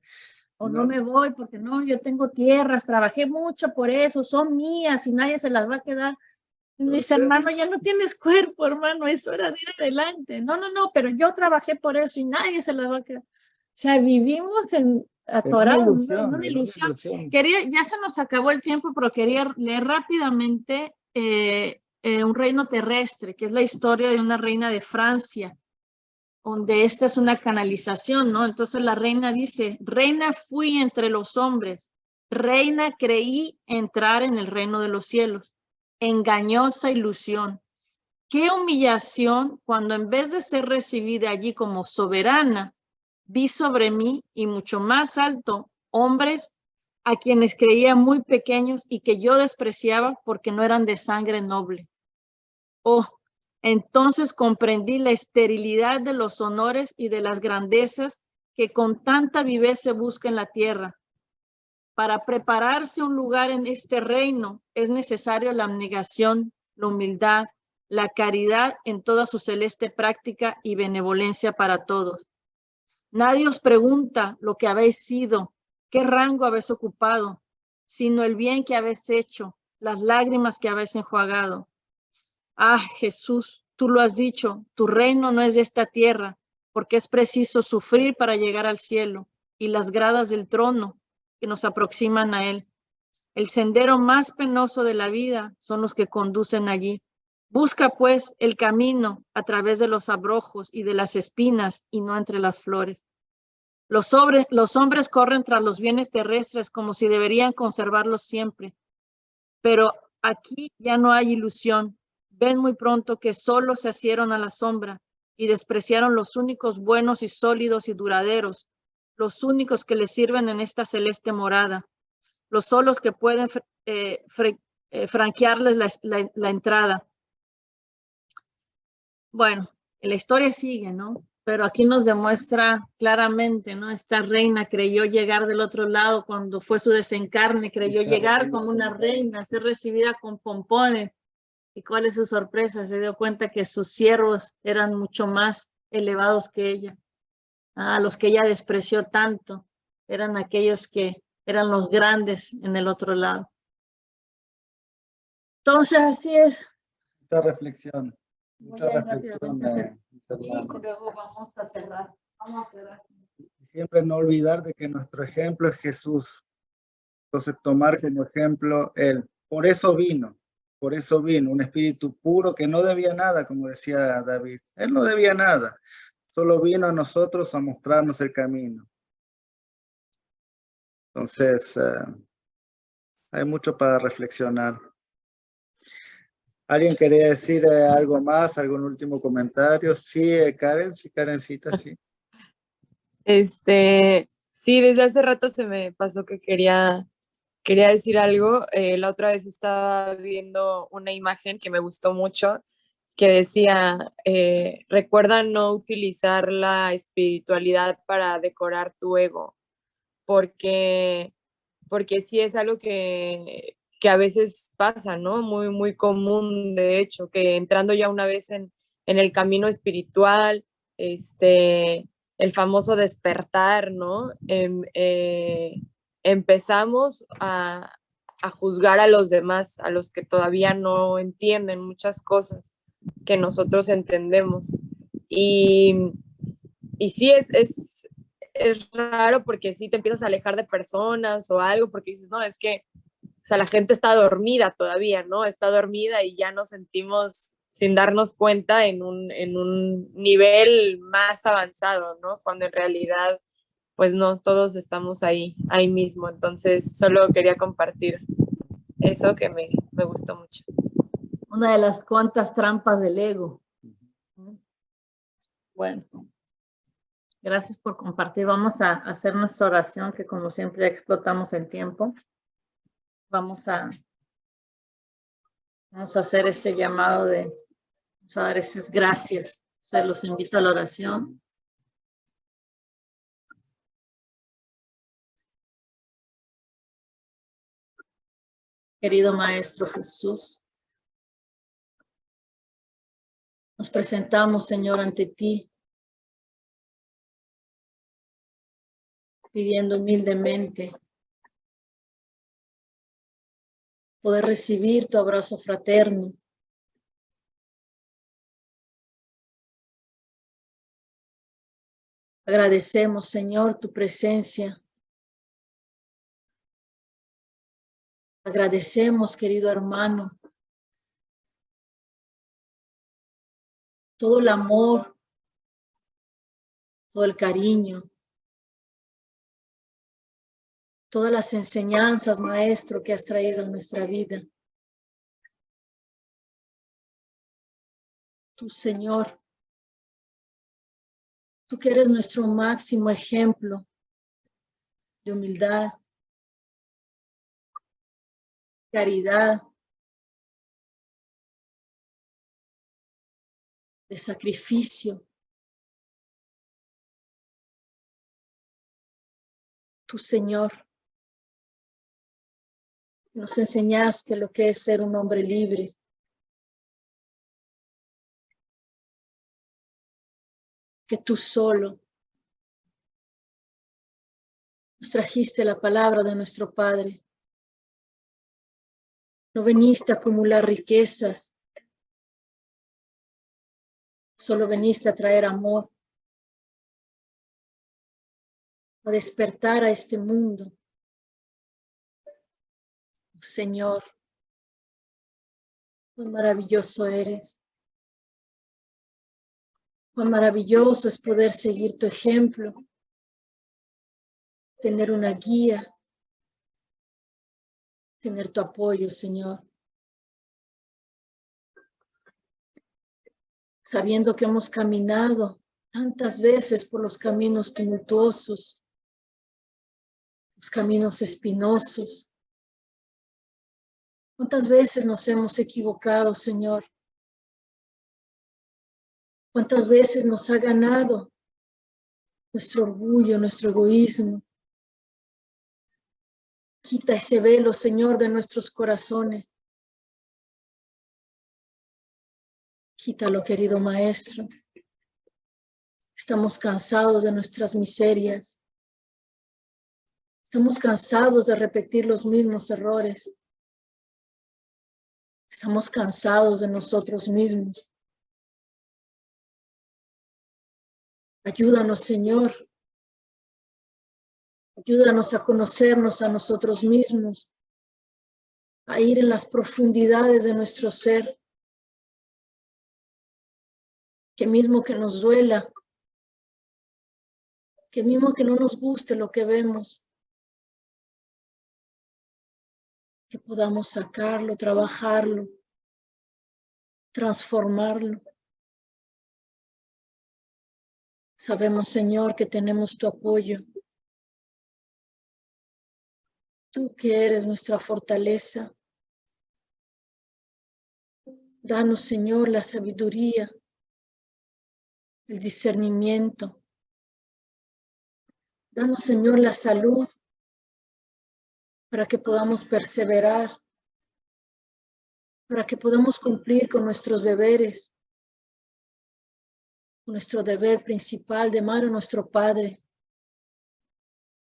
O no me voy porque no, yo tengo tierras, trabajé mucho por eso, son mías y nadie se las va a quedar. Y dice, hermano, ya no tienes cuerpo, hermano, es hora de ir adelante. No, pero yo trabajé por eso y nadie se las va a quedar. O sea, vivimos atorados, en una ilusión. Ya se nos acabó el tiempo, pero quería leer rápidamente Un reino terrestre, que es la historia de una reina de Francia, donde esta es una canalización, ¿no? Entonces la reina dice, reina fui entre los hombres, reina creí entrar en el reino de los cielos. Engañosa ilusión. Qué humillación cuando en vez de ser recibida allí como soberana, vi sobre mí y mucho más alto hombres a quienes creía muy pequeños y que yo despreciaba porque no eran de sangre noble. Oh, entonces comprendí la esterilidad de los honores y de las grandezas que con tanta viveza se busca en la tierra. Para prepararse un lugar en este reino es necesario la abnegación, la humildad, la caridad en toda su celeste práctica y benevolencia para todos. Nadie os pregunta lo que habéis sido, qué rango habéis ocupado, sino el bien que habéis hecho, las lágrimas que habéis enjuagado. Ah, Jesús, tú lo has dicho, tu reino no es de esta tierra, porque es preciso sufrir para llegar al cielo y las gradas del trono que nos aproximan a él. El sendero más penoso de la vida son los que conducen allí. Busca pues el camino a través de los abrojos y de las espinas y no entre las flores. Los hombres corren tras los bienes terrestres como si deberían conservarlos siempre. Pero aquí ya no hay ilusión. Ven muy pronto que solo se asieron a la sombra y despreciaron los únicos buenos y sólidos y duraderos, los únicos que les sirven en esta celeste morada, los solos que pueden franquearles la entrada. Bueno, la historia sigue, ¿no? Pero aquí nos demuestra claramente, ¿no? Esta reina creyó llegar del otro lado cuando fue su desencarne, creyó llegar como una reina, ser recibida con pompones. ¿Y cuál es su sorpresa? Se dio cuenta que sus siervos eran mucho más elevados que ella. Los que ella despreció tanto eran aquellos que eran los grandes en el otro lado. Entonces, así es. Mucha reflexión. Voy a ir rápidamente y luego vamos a cerrar. Siempre no olvidar de que nuestro ejemplo es Jesús. Entonces tomar como ejemplo Él. Por eso vino, un espíritu puro que no debía nada, como decía David. Él no debía nada, solo vino a nosotros a mostrarnos el camino. Entonces, hay mucho para reflexionar. ¿Alguien quería decir algo más, algún último comentario? Sí, Karen, sí, Karencita, sí. Sí, desde hace rato se me pasó que quería decir algo. La otra vez estaba viendo una imagen que me gustó mucho, que decía, recuerda no utilizar la espiritualidad para decorar tu ego, porque sí es algo que a veces pasa, ¿no? Muy, muy común, de hecho, que entrando ya una vez en el camino espiritual, el famoso despertar, ¿no? Empezamos a juzgar a los demás, a los que todavía no entienden muchas cosas que nosotros entendemos. Y sí es raro porque sí te empiezas a alejar de personas o algo porque dices, no, es que, o sea, la gente está dormida todavía, ¿no? Está dormida y ya nos sentimos sin darnos cuenta en un nivel más avanzado, ¿no? Cuando en realidad, pues no, todos estamos ahí mismo. Entonces, solo quería compartir eso que me gustó mucho. Una de las cuantas trampas del ego. Bueno, gracias por compartir. Vamos a hacer nuestra oración, que como siempre explotamos el tiempo. Vamos a hacer ese llamado vamos a dar esas gracias. O sea, los invito a la oración. Querido Maestro Jesús, nos presentamos, Señor, ante ti, pidiendo humildemente poder recibir tu abrazo fraterno. Agradecemos, Señor, tu presencia. Agradecemos, querido hermano, todo el amor, todo el cariño, todas las enseñanzas, Maestro, que has traído a nuestra vida. Tú, Señor, tú que eres nuestro máximo ejemplo de humildad, caridad, de sacrificio. Tú, Señor, nos enseñaste lo que es ser un hombre libre. Que tú solo nos trajiste la palabra de nuestro Padre No viniste a acumular riquezas, solo viniste a traer amor, a despertar a este mundo. Señor, cuán maravilloso eres. Cuán maravilloso es poder seguir tu ejemplo, tener una guía, tener tu apoyo, Señor. Sabiendo que hemos caminado tantas veces por los caminos tumultuosos, los caminos espinosos. ¿Cuántas veces nos hemos equivocado, Señor? ¿Cuántas veces nos ha ganado nuestro orgullo, nuestro egoísmo? Quita ese velo, Señor, de nuestros corazones. Quítalo, querido Maestro. Estamos cansados de nuestras miserias. Estamos cansados de repetir los mismos errores. Estamos cansados de nosotros mismos. Ayúdanos, Señor. Ayúdanos a conocernos a nosotros mismos, a ir en las profundidades de nuestro ser. Que mismo que nos duela, que mismo que no nos guste lo que vemos, que podamos sacarlo, trabajarlo, transformarlo. Sabemos, Señor, que tenemos tu apoyo. Tú que eres nuestra fortaleza. Danos, Señor, la sabiduría, el discernimiento. Danos, Señor, la salud para que podamos perseverar, para que podamos cumplir con nuestros deberes, con nuestro deber principal de amar a nuestro Padre,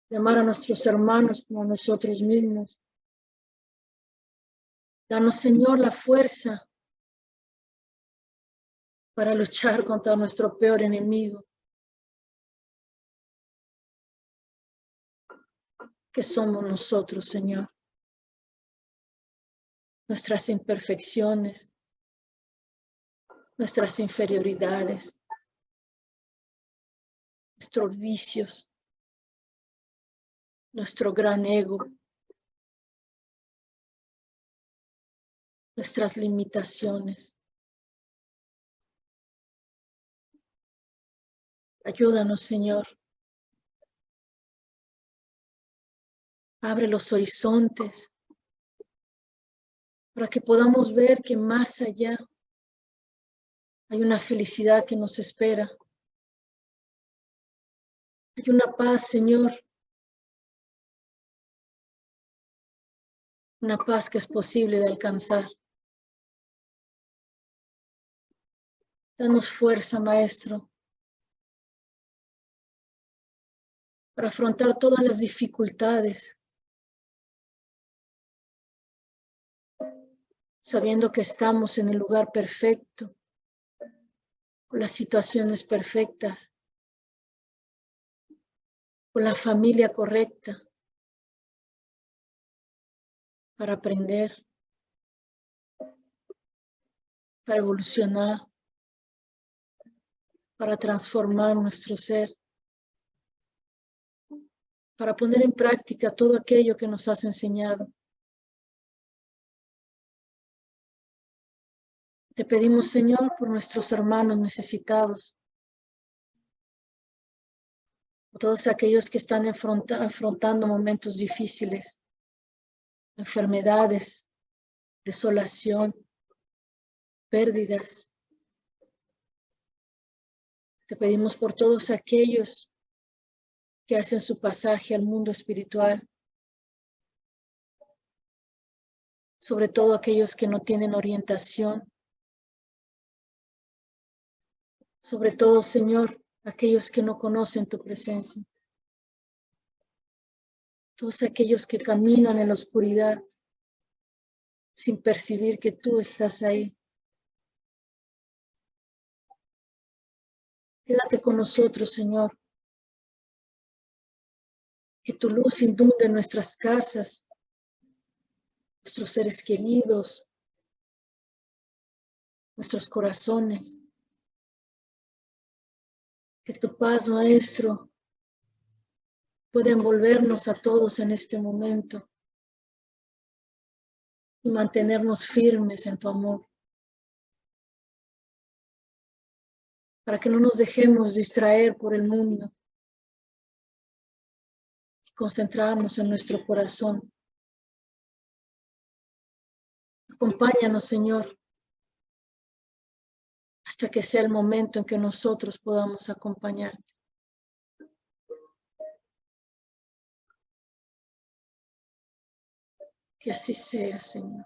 de amar a nuestros hermanos como a nosotros mismos. Danos, Señor, la fuerza para luchar contra nuestro peor enemigo, que somos nosotros, Señor. Nuestras imperfecciones, nuestras inferioridades, nuestros vicios, nuestro gran ego, nuestras limitaciones. Ayúdanos, Señor. Abre los horizontes para que podamos ver que más allá hay una felicidad que nos espera. Hay una paz, Señor. Una paz que es posible de alcanzar. Danos fuerza, Maestro, para afrontar todas las dificultades, sabiendo que estamos en el lugar perfecto, con las situaciones perfectas, con la familia correcta, para aprender, para evolucionar, para transformar nuestro ser, para poner en práctica todo aquello que nos has enseñado. Te pedimos, Señor, por nuestros hermanos necesitados, por todos aquellos que están afrontando momentos difíciles, enfermedades, desolación, pérdidas. Te pedimos por todos aquellos que hacen su pasaje al mundo espiritual, sobre todo aquellos que no tienen orientación, sobre todo, Señor, aquellos que no conocen tu presencia, todos aquellos que caminan en la oscuridad, sin percibir que tú estás ahí. Quédate con nosotros, Señor. Que tu luz inunde nuestras casas, nuestros seres queridos, nuestros corazones. Que tu paz, Maestro, pueda envolvernos a todos en este momento y mantenernos firmes en tu amor. Para que no nos dejemos distraer por el mundo y concentrarnos en nuestro corazón. Acompáñanos, Señor, hasta que sea el momento en que nosotros podamos acompañarte. Que así sea, Señor.